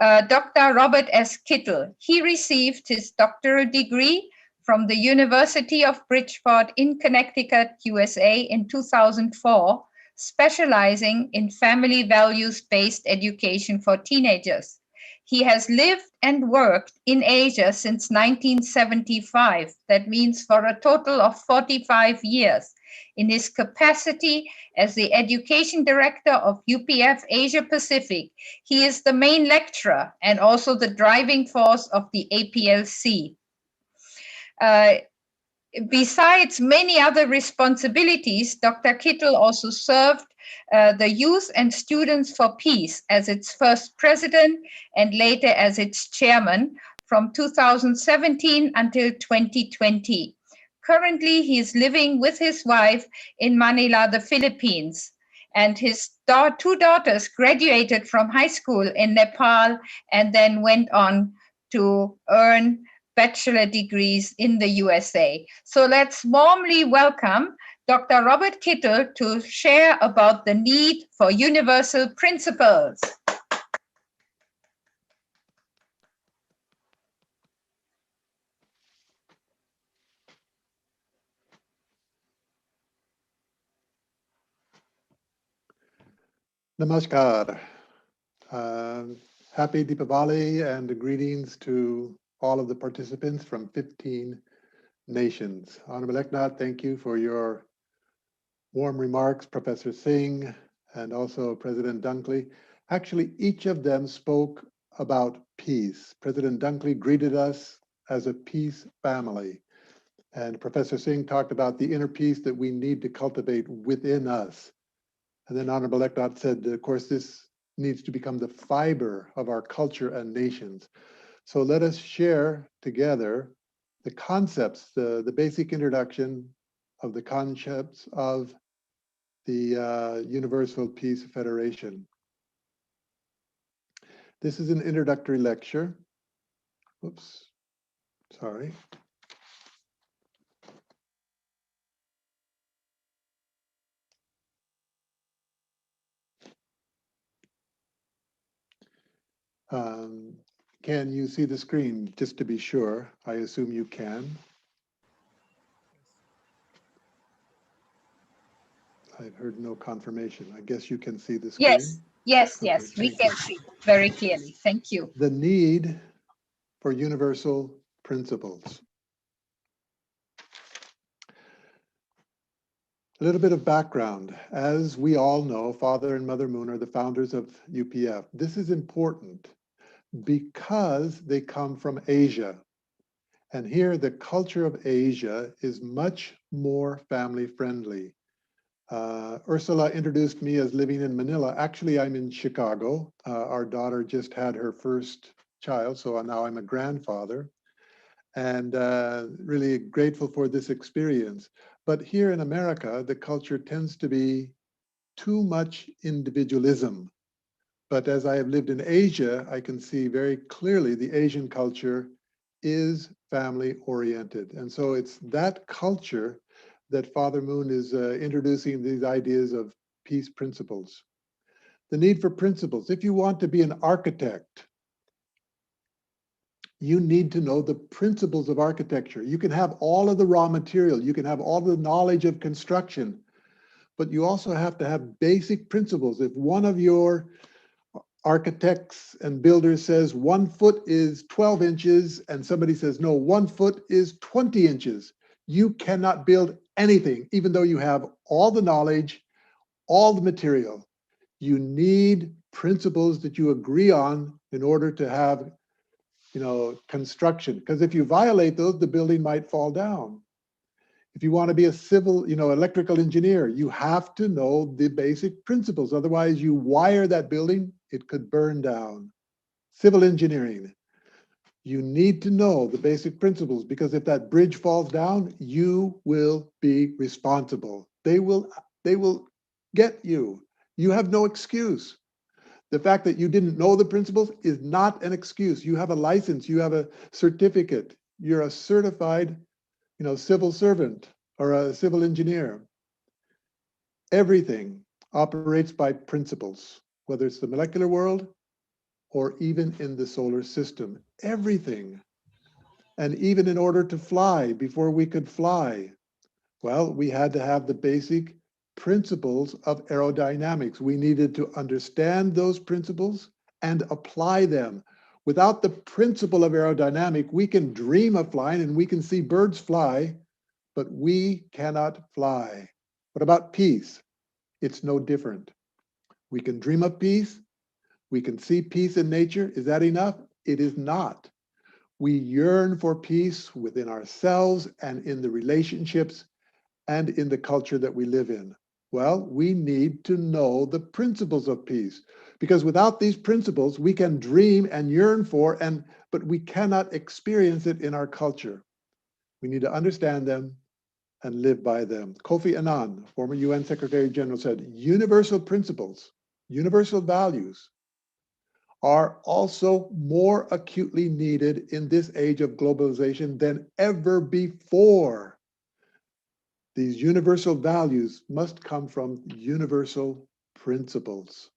Speaker 1: Dr. Robert S. Kittle. He received his doctoral degree from the University of Bridgeport in Connecticut, USA in 2004, specializing in family values-based education for teenagers. He has lived and worked in Asia since 1975. That means for a total of 45 years. In his capacity as the Education Director of UPF Asia Pacific, he is the main lecturer and also the driving force of the APLC. Besides many other responsibilities, Dr. Kittle also served the Youth and Students for Peace as its first president and later as its chairman from 2017 until 2020. Currently, he is living with his wife in Manila, the Philippines, and his two daughters graduated from high school in Nepal and then went on to earn bachelor degrees in the USA. So let's warmly welcome Dr. Robert Kittle to share about the need for universal principles.
Speaker 6: Namaskar. Happy Deepavali and greetings to all of the participants from 15 nations. Honorable Eknath, thank you for your warm remarks, Professor Singh, and also President Dunkley. Actually, each of them spoke about peace. President Dunkley greeted us as a peace family. And Professor Singh talked about the inner peace that we need to cultivate within us. And then Honorable Eknath said, of course, this needs to become the fiber of our culture and nations. So let us share together the concepts, the basic introduction of the concepts of the Universal Peace Federation. This is an introductory lecture. Oops, sorry. Can you see the screen, just to be sure? I assume you can. I've heard no confirmation. I guess you can see the screen?
Speaker 1: Yes, yes, yes,
Speaker 6: Okay,
Speaker 1: we can see very clearly. Thank you.
Speaker 6: The need for universal principles. A little bit of background. As we all know, Father and Mother Moon are the founders of UPF. This is important because they come from Asia. And here the culture of Asia is much more family friendly. Ursula introduced me as living in Manila. Actually, I'm in Chicago. Our daughter just had her first child, so now I'm a grandfather. And really grateful for this experience. But here in America, the culture tends to be too much individualism. But as I have lived in Asia, I can see very clearly the Asian culture is family oriented. And so it's that culture that Father Moon is introducing these ideas of peace principles. The need for principles. If you want to be an architect, you need to know the principles of architecture. You can have all of the raw material, you can have all the knowledge of construction, but you also have to have basic principles. If one of your architects and builders says 1 foot is 12 inches and somebody says, no, 1 foot is 20 inches, you cannot build anything, even though you have all the knowledge, all the material. You need principles that you agree on in order to have construction, because if you violate those, the building might fall down. If you want to be a civil, electrical engineer, you have to know the basic principles. Otherwise, you wire that building, it could burn down. Civil engineering, you need to know the basic principles, because if that bridge falls down, you will be responsible. They will get you. You have no excuse. The fact that you didn't know the principles is not an excuse. You have a license, you have a certificate, you're a certified, civil servant or a civil engineer. Everything operates by principles, whether it's the molecular world or even in the solar system. Everything. And even in order to fly, before we could fly, well, we had to have the basic principles of aerodynamics. We needed to understand those principles and apply them. Without the principle of aerodynamics, we can dream of flying and we can see birds fly, but we cannot fly. What about peace? It's no different. We can dream of peace. We can see peace in nature. Is that enough? It is not. We yearn for peace within ourselves and in the relationships and in the culture that we live in. Well, we need to know the principles of peace, because without these principles, we can dream and yearn for, but we cannot experience it in our culture. We need to understand them and live by them. Kofi Annan, former UN Secretary General, said, universal principles, universal values are also more acutely needed in this age of globalization than ever before. These universal values must come from universal principles.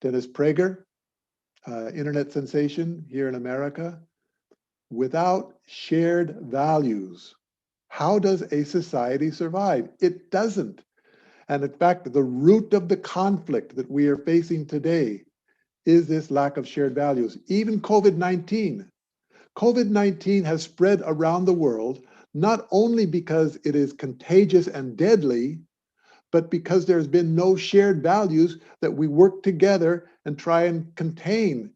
Speaker 6: Dennis Prager, internet sensation here in America, without shared values, how does a society survive? It doesn't. And in fact, the root of the conflict that we are facing today is this lack of shared values. Even COVID-19. COVID-19 has spread around the world, not only because it is contagious and deadly, but because there's been no shared values that we work together and try and contain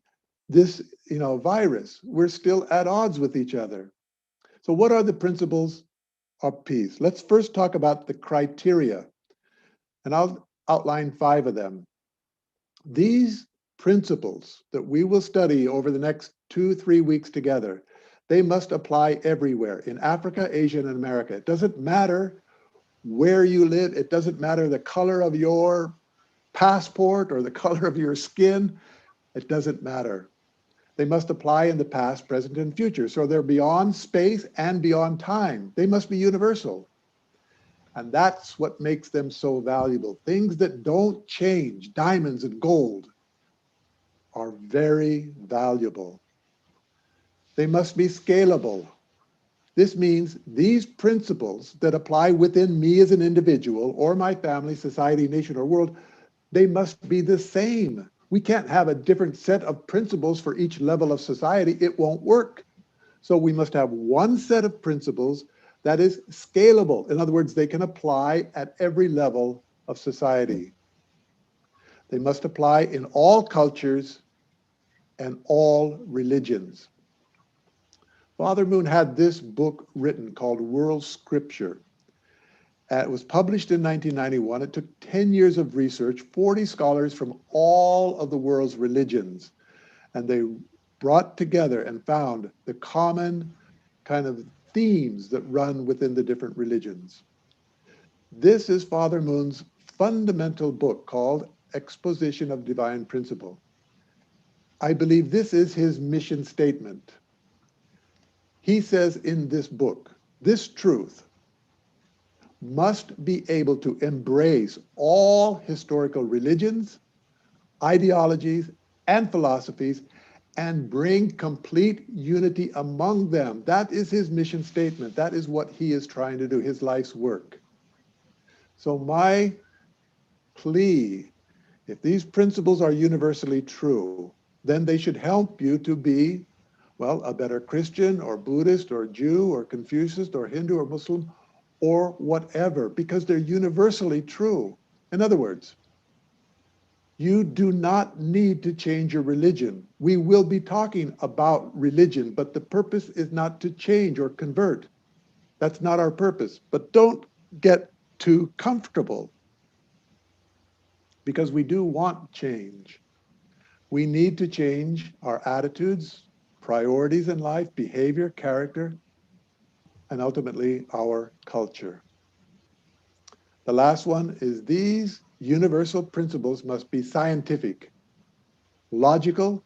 Speaker 6: this, virus. We're still at odds with each other. So what are the principles of peace? Let's first talk about the criteria, and I'll outline 5 of them. These principles that we will study over the next 2-3 weeks together, they must apply everywhere, in Africa, Asia, and America. It doesn't matter where you live. It doesn't matter the color of your passport or the color of your skin. It doesn't matter. They must apply in the past, present, and future. So they're beyond space and beyond time. They must be universal. And that's what makes them so valuable. Things that don't change, diamonds and gold, are very valuable. They must be scalable. This means these principles that apply within me as an individual or my family, society, nation, or world, they must be the same. We can't have a different set of principles for each level of society. It won't work. So we must have one set of principles that is scalable. In other words, they can apply at every level of society. They must apply in all cultures and all religions. Father Moon had this book written called World Scripture. It was published in 1991. It took 10 years of research, 40 scholars from all of the world's religions, and they brought together and found the common kind of themes that run within the different religions. This is Father Moon's fundamental book called Exposition of Divine Principle. I believe this is his mission statement. He says in this book, this truth must be able to embrace all historical religions, ideologies, and philosophies, and bring complete unity among them. That is his mission statement. That is what he is trying to do, his life's work. So my plea, if these principles are universally true, then they should help you to be, well, a better Christian or Buddhist or Jew or Confucius or Hindu or Muslim or whatever, because they're universally true. In other words, you do not need to change your religion. We will be talking about religion, but the purpose is not to change or convert. That's not our purpose. But don't get too comfortable, because we do want change. We need to change our attitudes, priorities in life, behavior, character, and ultimately our culture. The last one is these universal principles must be scientific, logical,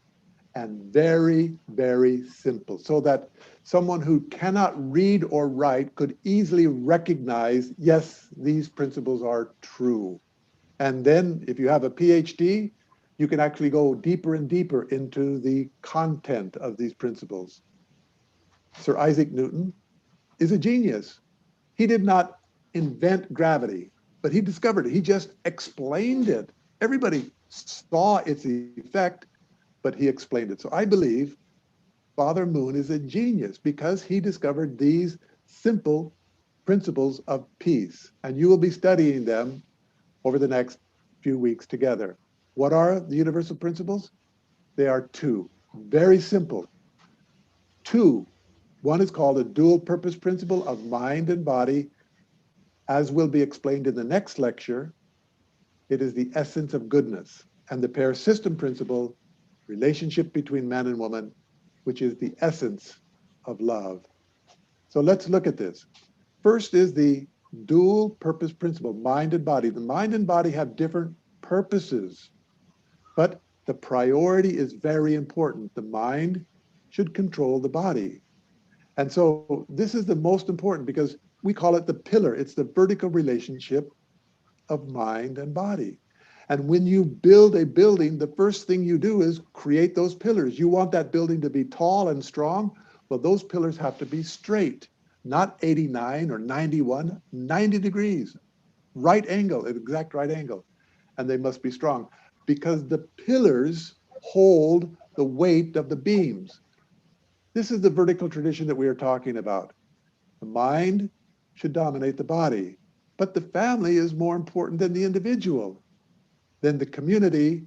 Speaker 6: and very, very simple, so that someone who cannot read or write could easily recognize, yes, these principles are true. And then if you have a PhD, you can actually go deeper and deeper into the content of these principles. Sir Isaac Newton is a genius. He did not invent gravity, but he discovered it. He just explained it. Everybody saw its effect, but he explained it. So I believe Father Moon is a genius because he discovered these simple principles of peace. And you will be studying them over the next few weeks together. What are the universal principles? They are two, very simple. Two, one is called a dual purpose principle of mind and body. As will be explained in the next lecture, it is the essence of goodness. And the pair system principle, relationship between man and woman, which is the essence of love. So let's look at this. First is the dual purpose principle, mind and body. The mind and body have different purposes, but the priority is very important. The mind should control the body. And so this is the most important because we call it the pillar. It's the vertical relationship of mind and body. And when you build a building, the first thing you do is create those pillars. You want that building to be tall and strong. Well, those pillars have to be straight, not 89 or 91, 90 degrees, right angle, exact right angle. And they must be strong because the pillars hold the weight of the beams. This is the vertical tradition that we are talking about. The mind should dominate the body, but the family is more important than the individual, then the community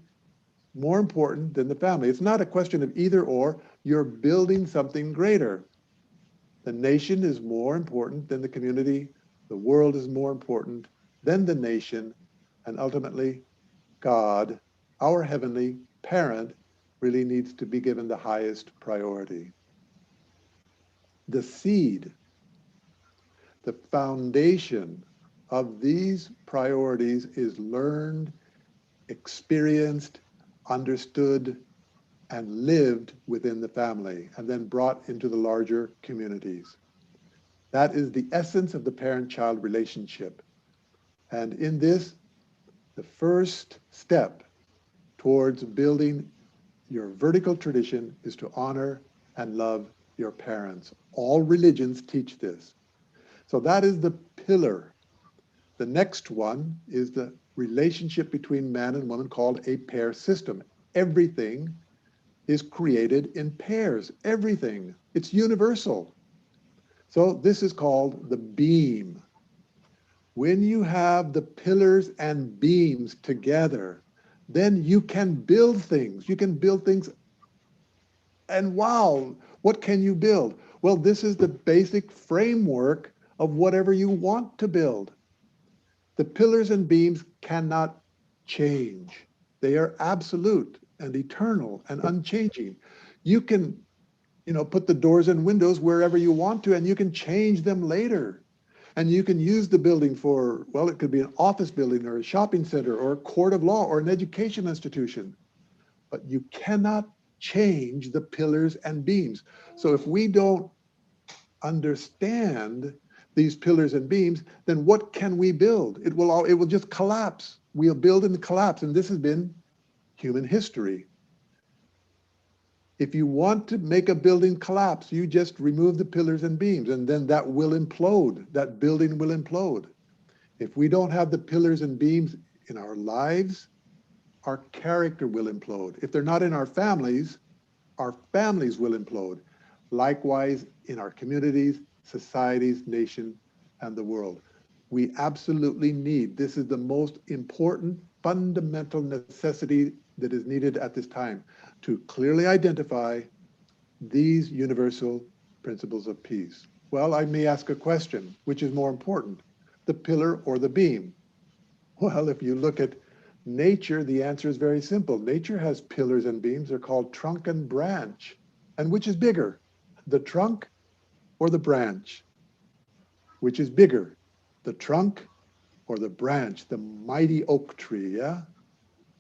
Speaker 6: more important than the family. It's not a question of either or. You're building something greater. The nation is more important than the community. The world is more important than the nation. And ultimately, God, our heavenly parent, really needs to be given the highest priority. The seed, the foundation of these priorities is learned, experienced, understood, and lived within the family, and then brought into the larger communities. That is the essence of the parent-child relationship. And in this, the first step towards building your vertical tradition is to honor and love your parents. All religions teach this. So that is the pillar. The next one is the relationship between man and woman called a pair system. Everything is created in pairs. Everything. It's universal. So this is called the beam. When you have the pillars and beams together, then you can build things. You can build things. And wow, what can you build? Well, this is the basic framework of whatever you want to build. The pillars and beams cannot change. They are absolute and eternal and unchanging. You can, put the doors and windows wherever you want to, and you can change them later. And you can use the building for, well, it could be an office building or a shopping center or a court of law or an education institution. But you cannot change the pillars and beams. So if we don't understand these pillars and beams, then what can we build? It will just collapse. We'll build and collapse. And this has been human history. If you want to make a building collapse, you just remove the pillars and beams, and then that will implode. That building will implode. If we don't have the pillars and beams in our lives, our character will implode. If they're not in our families will implode. Likewise, in our communities, societies, nation, and the world. We absolutely need, this is the most important fundamental necessity that is needed at this time, to clearly identify these universal principles of peace. Well, I may ask a question, which is more important, the pillar or the beam? Well, if you look at nature, the answer is very simple. Nature has pillars and beams. They're called trunk and branch. And which is bigger, the trunk or the branch? Which is bigger, the trunk or the branch, the mighty oak tree, yeah?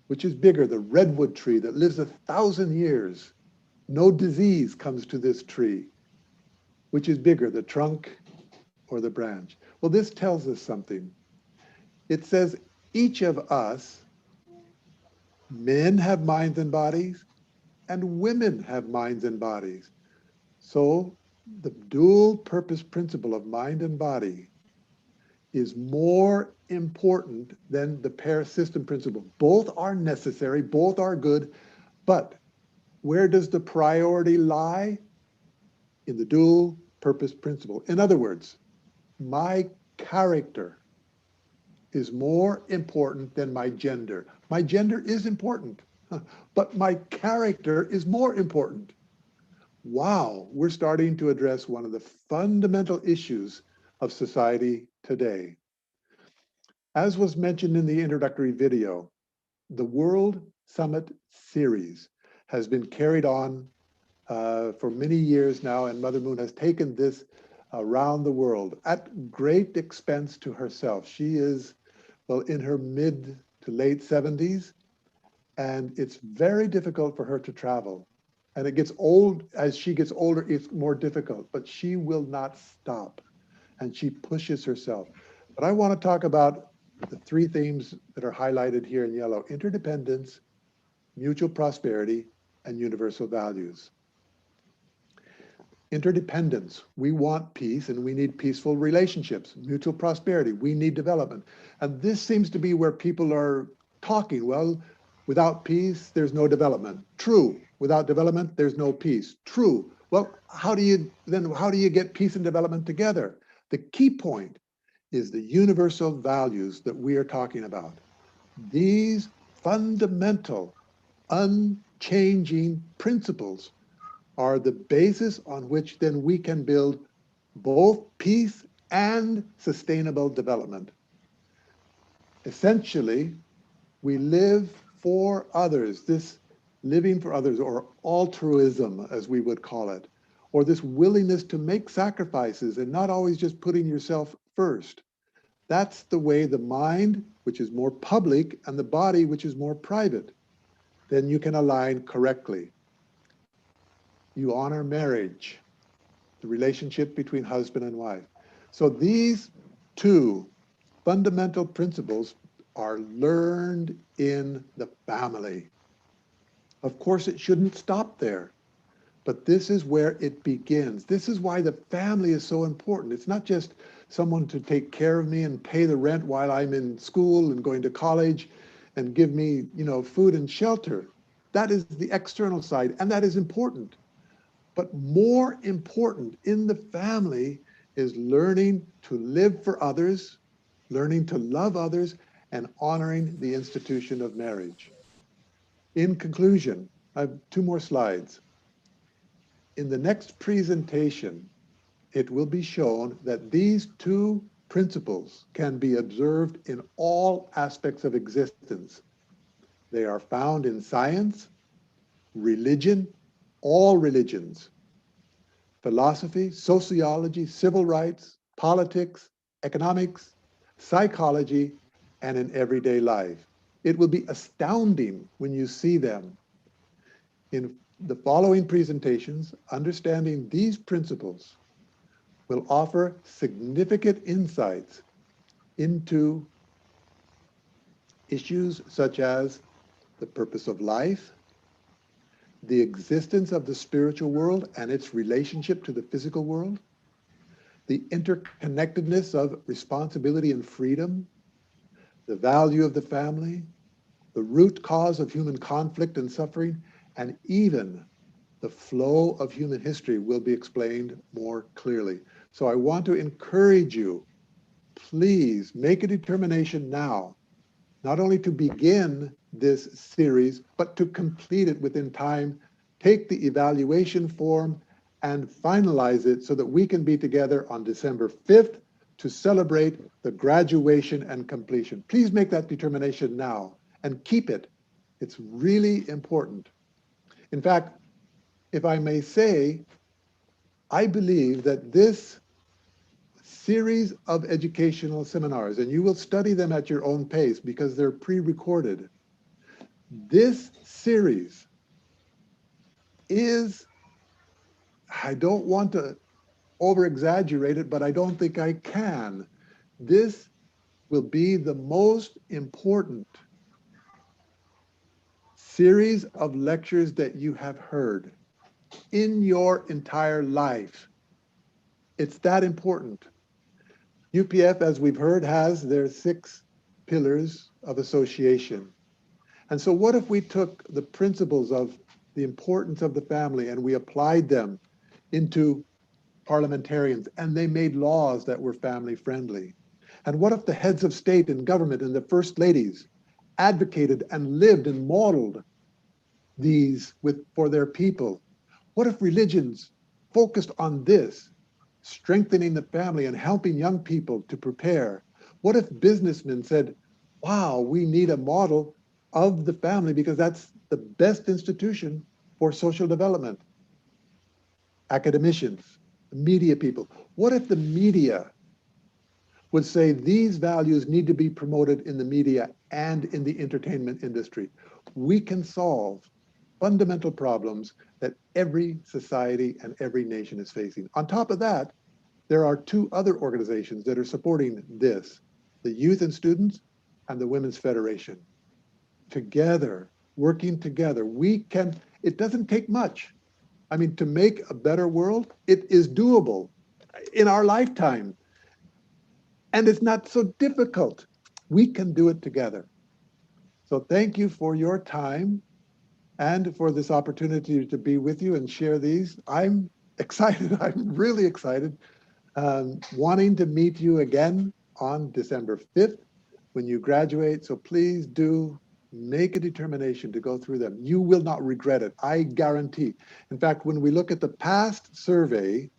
Speaker 6: Which is bigger, the redwood tree that lives 1,000 years. No disease comes to this tree. Which is bigger, the trunk or the branch? Well, this tells us something. It says each of us, men have minds and bodies, and women have minds and bodies. So the dual purpose principle of mind and body is more important than the pair system principle. Both are necessary, both are good, but where does the priority lie? In the dual purpose principle. In other words, my character is more important than my gender. My gender is important, but my character is more important. Wow, we're starting to address one of the fundamental issues of society today. As was mentioned in the introductory video, the World Summit Series has been carried on for many years now, and Mother Moon has taken this around the world at great expense to herself. She is, well, in her mid to late 70s, and it's very difficult for her to travel. And it gets old, as she gets older, it's more difficult, but she will not stop, and she pushes herself. But I want to talk about the three themes that are highlighted here in yellow: interdependence, mutual prosperity, and universal values. Interdependence, we want peace and we need peaceful relationships. Mutual prosperity, we need development. And this seems to be where people are talking. Well, without peace, there's no development. True. Without development, there's no peace. True. Well, how do you get peace and development together? The key point is the universal values that we are talking about. These fundamental, unchanging principles are the basis on which then we can build both peace and sustainable development. Essentially, we live for others, this living for others, or altruism, as we would call it, or this willingness to make sacrifices and not always just putting yourself first. That's the way the mind, which is more public, and the body, which is more private, then you can align correctly. You honor marriage, the relationship between husband and wife. So these two fundamental principles are learned in the family. Of course, it shouldn't stop there, but this is where it begins. This is why the family is so important. It's not just someone to take care of me and pay the rent while I'm in school and going to college and give me, food and shelter. That is the external side, and that is important. But more important in the family is learning to live for others, learning to love others, and honoring the institution of marriage. In conclusion, I have 2 more slides. In the next presentation, it will be shown that these 2 principles can be observed in all aspects of existence. They are found in science, religion, all religions, philosophy, sociology, civil rights, politics, economics, psychology, and in everyday life. It will be astounding when you see them. In the following presentations, understanding these principles will offer significant insights into issues such as the purpose of life, the existence of the spiritual world and its relationship to the physical world, the interconnectedness of responsibility and freedom, the value of the family, the root cause of human conflict and suffering, and even the flow of human history will be explained more clearly. So I want to encourage you, please make a determination now, not only to begin this series, but to complete it within time, take the evaluation form and finalize it so that we can be together on December 5th to celebrate the graduation and completion. Please make that determination now and keep it. It's really important. In fact, if I may say, I believe that this series of educational seminars, and you will study them at your own pace because they're pre-recorded. This series is, I don't want to over-exaggerate it, but I don't think I can. This will be the most important series of lectures that you have heard in your entire life. It's that important. UPF, as we've heard, has their 6 pillars of association. And so what if we took the principles of the importance of the family and we applied them into parliamentarians and they made laws that were family friendly? And what if the heads of state and government and the first ladies advocated and lived and modeled these for their people? What if religions focused on this, strengthening the family and helping young people to prepare? What if businessmen said, wow, we need a model of the family because that's the best institution for social development? Academicians, media people. What if the media would say these values need to be promoted in the media and in the entertainment industry? We can solve fundamental problems that every society and every nation is facing. On top of that, there are 2 other organizations that are supporting this, the Youth and Students and the Women's Federation. Together, working together, we can, it doesn't take much. I mean, to make a better world, it is doable in our lifetime. And it's not so difficult. We can do it together. So thank you for your time and for this opportunity to be with you and share these. I'm excited. I'm really excited. Wanting to meet you again on December 5th when you graduate. So please do make a determination to go through them. You will not regret it, I guarantee. In fact, when we look at the past survey,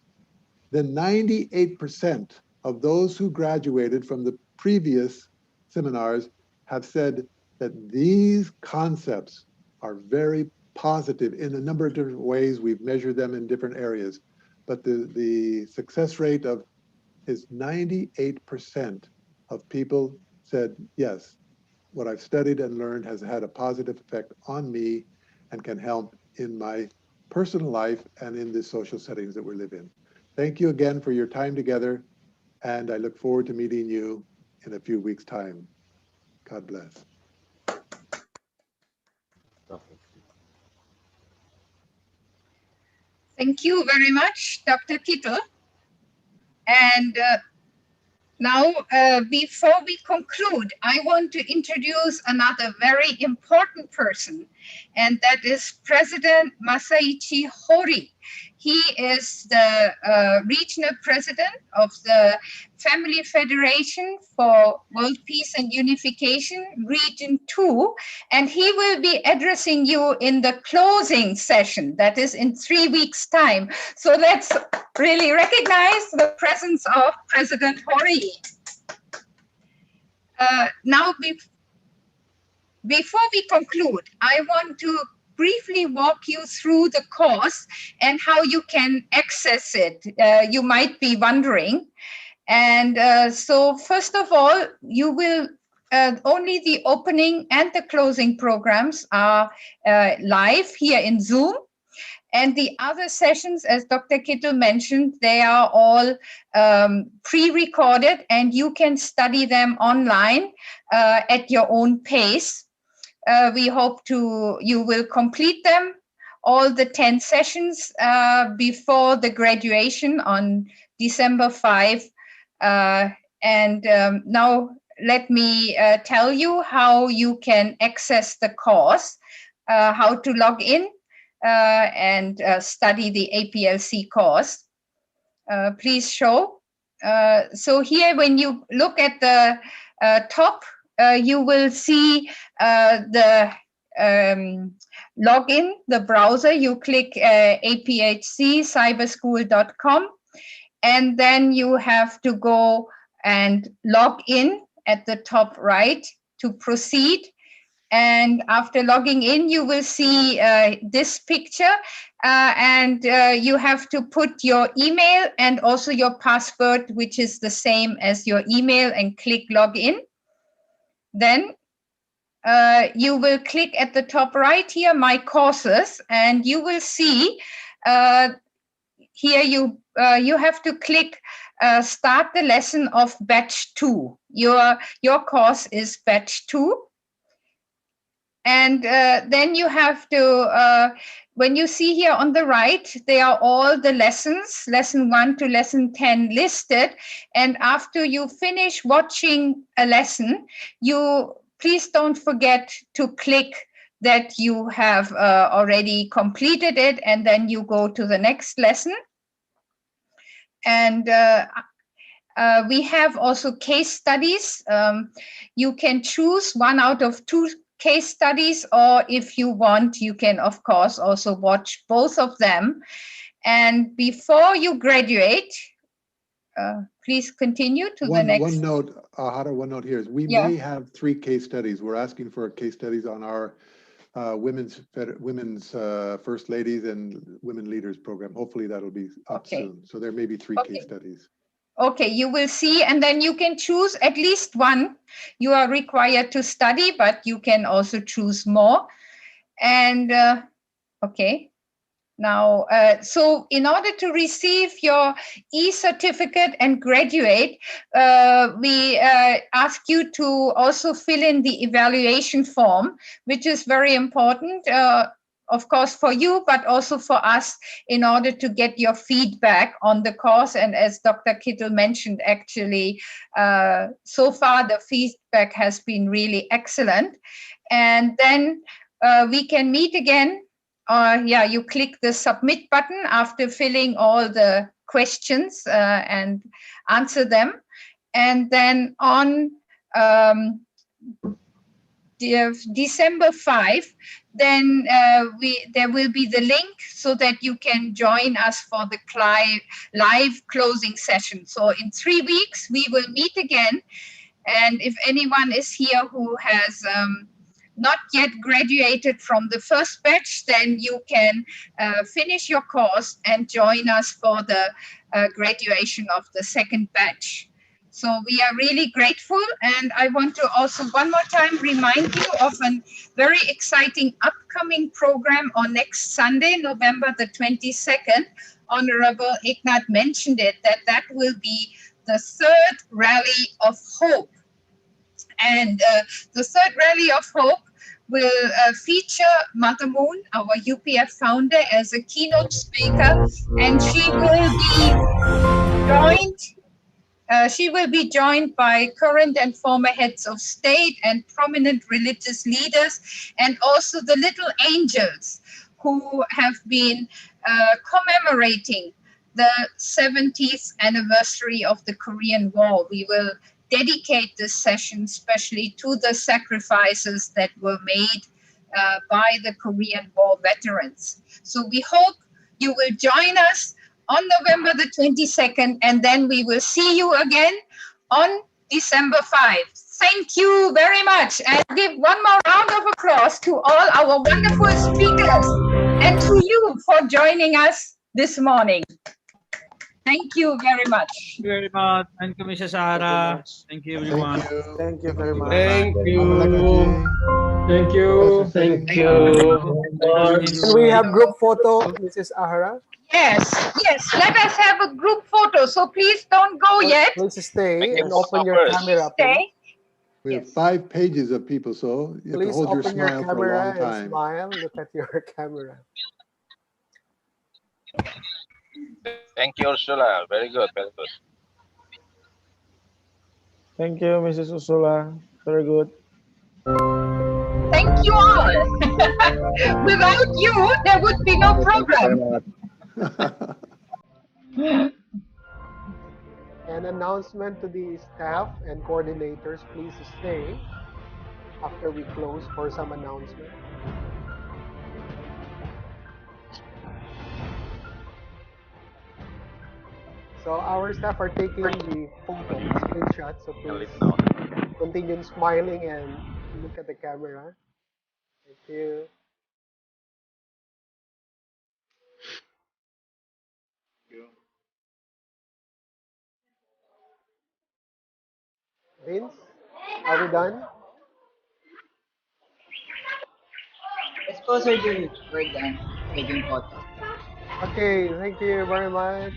Speaker 6: then 98% of those who graduated from the previous seminars have said that these concepts are very positive in a number of different ways. We've measured them in different areas, but the success rate is 98% of people said, yes, what I've studied and learned has had a positive effect on me and can help in my personal life and in the social settings that we live in. Thank you again for your time together, and I look forward to meeting you in a few weeks' time. God bless.
Speaker 1: Thank you very much, Dr. Kittel. And now, before we conclude, I want to introduce another very important person, and that is President Masaichi Hori. He is the regional president of the Family Federation for World Peace and Unification, Region 2, and he will be addressing you in the closing session, that is in 3 weeks' time. So let's really recognize the presence of President Hori. Now, before we conclude, I want to briefly walk you through the course and how you can access it. You might be wondering. And so first of all, you will only the opening and the closing programs are live here in Zoom. And the other sessions, as Dr. Kittel mentioned, they are all pre-recorded and you can study them online at your own pace. We hope you will complete them, all the 10 sessions before the graduation on December 5. Now let me tell you how you can access the course, how to log in and study the APLC course. Please show. So here, when you look at the top, you will see the login, the browser. You click aphccyberschool.com, and then you have to go and log in at the top right to proceed. And after logging in, you will see this picture, and you have to put your email and also your password, which is the same as your email, and click login. Then you will click at the top right here, My Courses, and you will see here you have to click Start the lesson of batch 2. Your course is batch 2. And then you have to, when you see here on the right, they are all the lessons, lesson 1 to lesson 10 listed. And after you finish watching a lesson, you please don't forget to click that you have already completed it, and then you go to the next lesson. And we have also case studies. You can choose 1 out of 2 case studies, or if you want, you can, of course, also watch both of them. And before you graduate, please continue to the next.
Speaker 6: One note, one note here is we may have 3 case studies. We're asking for case studies on our women's first ladies and women leaders program. Hopefully that'll be up soon. So there may be 3 case studies.
Speaker 1: Okay, you will see, and then you can choose at least 1. You are required to study, but you can also choose more. And okay, now, so in order to receive your e-certificate and graduate, we ask you to also fill in the evaluation form, which is very important. Of course, for you, but also for us, in order to get your feedback on the course. And as Dr. Kittel mentioned, actually, so far the feedback has been really excellent. And then we can meet again. You click the submit button after filling all the questions and answer them. And then on December 5, then there will be the link so that you can join us for the live closing session. So in 3 weeks, we will meet again. And if anyone is here who has not yet graduated from the first batch, then you can finish your course and join us for the graduation of the second batch. So we are really grateful, and I want to also one more time remind you of a very exciting upcoming program on next Sunday, November the 22nd. Honorable Ignat mentioned it, that will be the 3rd Rally of Hope. And the 3rd Rally of Hope will feature Mother Moon, our UPF founder, as a keynote speaker, and she will be joined by current and former heads of state and prominent religious leaders, and also the little angels who have been commemorating the 70th anniversary of the Korean War. We will dedicate this session especially to the sacrifices that were made by the Korean War veterans. So we hope you will join us on November the 22nd, and then we will see you again on December 5. Thank you very much, and give one more round of applause to all our wonderful speakers and to you for joining us this morning. Thank you very much.
Speaker 15: Thank you very much. Thank you, Mrs. Sahara. Thank you, everyone.
Speaker 2: Thank you very much.
Speaker 14: Thank you.
Speaker 2: Thank you.
Speaker 14: Thank you.
Speaker 2: Can we have group photo, Mrs. Ahara?
Speaker 1: Yes, let us have a group photo. So please don't go yet.
Speaker 2: Please stay and open your camera.
Speaker 1: Stay.
Speaker 6: We have 5 pages of people, so you have to hold your smile for a long time.
Speaker 2: Smile. Look at your camera.
Speaker 16: Thank you, Ursula. Very good, very good.
Speaker 17: Thank you, Mrs. Ursula. Very good.
Speaker 1: Thank you all. Without you, there would be no program.
Speaker 2: An announcement to the staff and coordinators, please stay after we close for some announcement. So our staff are taking the photo, screenshots, so please continue smiling and look at the camera. Thank you. Vince, are we done?
Speaker 18: Let's go, Sir Jude. We're done taking photo.
Speaker 2: Okay, thank you very much.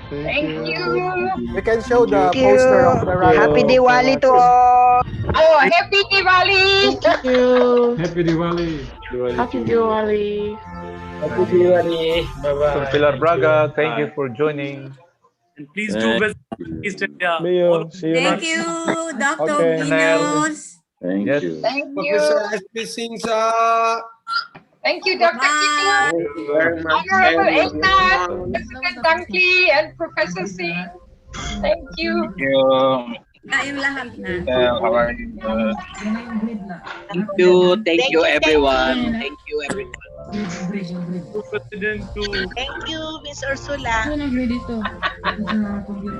Speaker 1: Thank you.
Speaker 2: We can show the
Speaker 19: Thank you.
Speaker 2: poster of the rally.
Speaker 19: Happy Diwali to all.
Speaker 1: Oh, happy Diwali!
Speaker 19: Thank you.
Speaker 20: Happy Diwali.
Speaker 19: Happy Diwali.
Speaker 18: Happy Diwali. Bye-bye.
Speaker 21: Sir Pilar Braga, thank you for joining.
Speaker 8: And please do visit East India.
Speaker 17: Leo, see you
Speaker 22: Thank
Speaker 17: next.
Speaker 22: you, Dr.
Speaker 17: Okay.
Speaker 22: Pinos.
Speaker 21: Thank yes.
Speaker 14: you.
Speaker 1: Thank
Speaker 14: Professor
Speaker 1: you.
Speaker 14: S.P. Singsa.
Speaker 1: Thank you, Dr. Kitu,
Speaker 18: Thank you very much.
Speaker 1: Honorable Eknath, President Dunkley, and Professor Singh. Thank you.
Speaker 22: Tayong lahat na.
Speaker 16: How are you?
Speaker 18: Thank you. Thank you, everyone. Thank you, everyone.
Speaker 8: President to
Speaker 19: Thank you, Miss Ursula.
Speaker 22: Ito nag-ready to.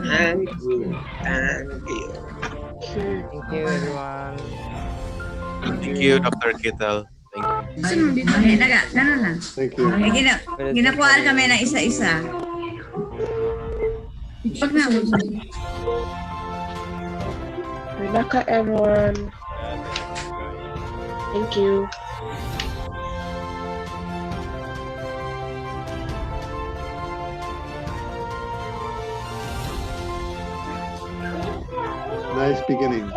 Speaker 18: Thank you. Thank you.
Speaker 4: Thank you, everyone.
Speaker 21: Thank you, Dr. Kittel. Thank you.
Speaker 22: Sino dito? Ganun lang.
Speaker 6: Thank you.
Speaker 22: Ginakuha kami ng isa-isa. Pag na.
Speaker 19: Rebecca, everyone. Thank you.
Speaker 6: Nice beginning.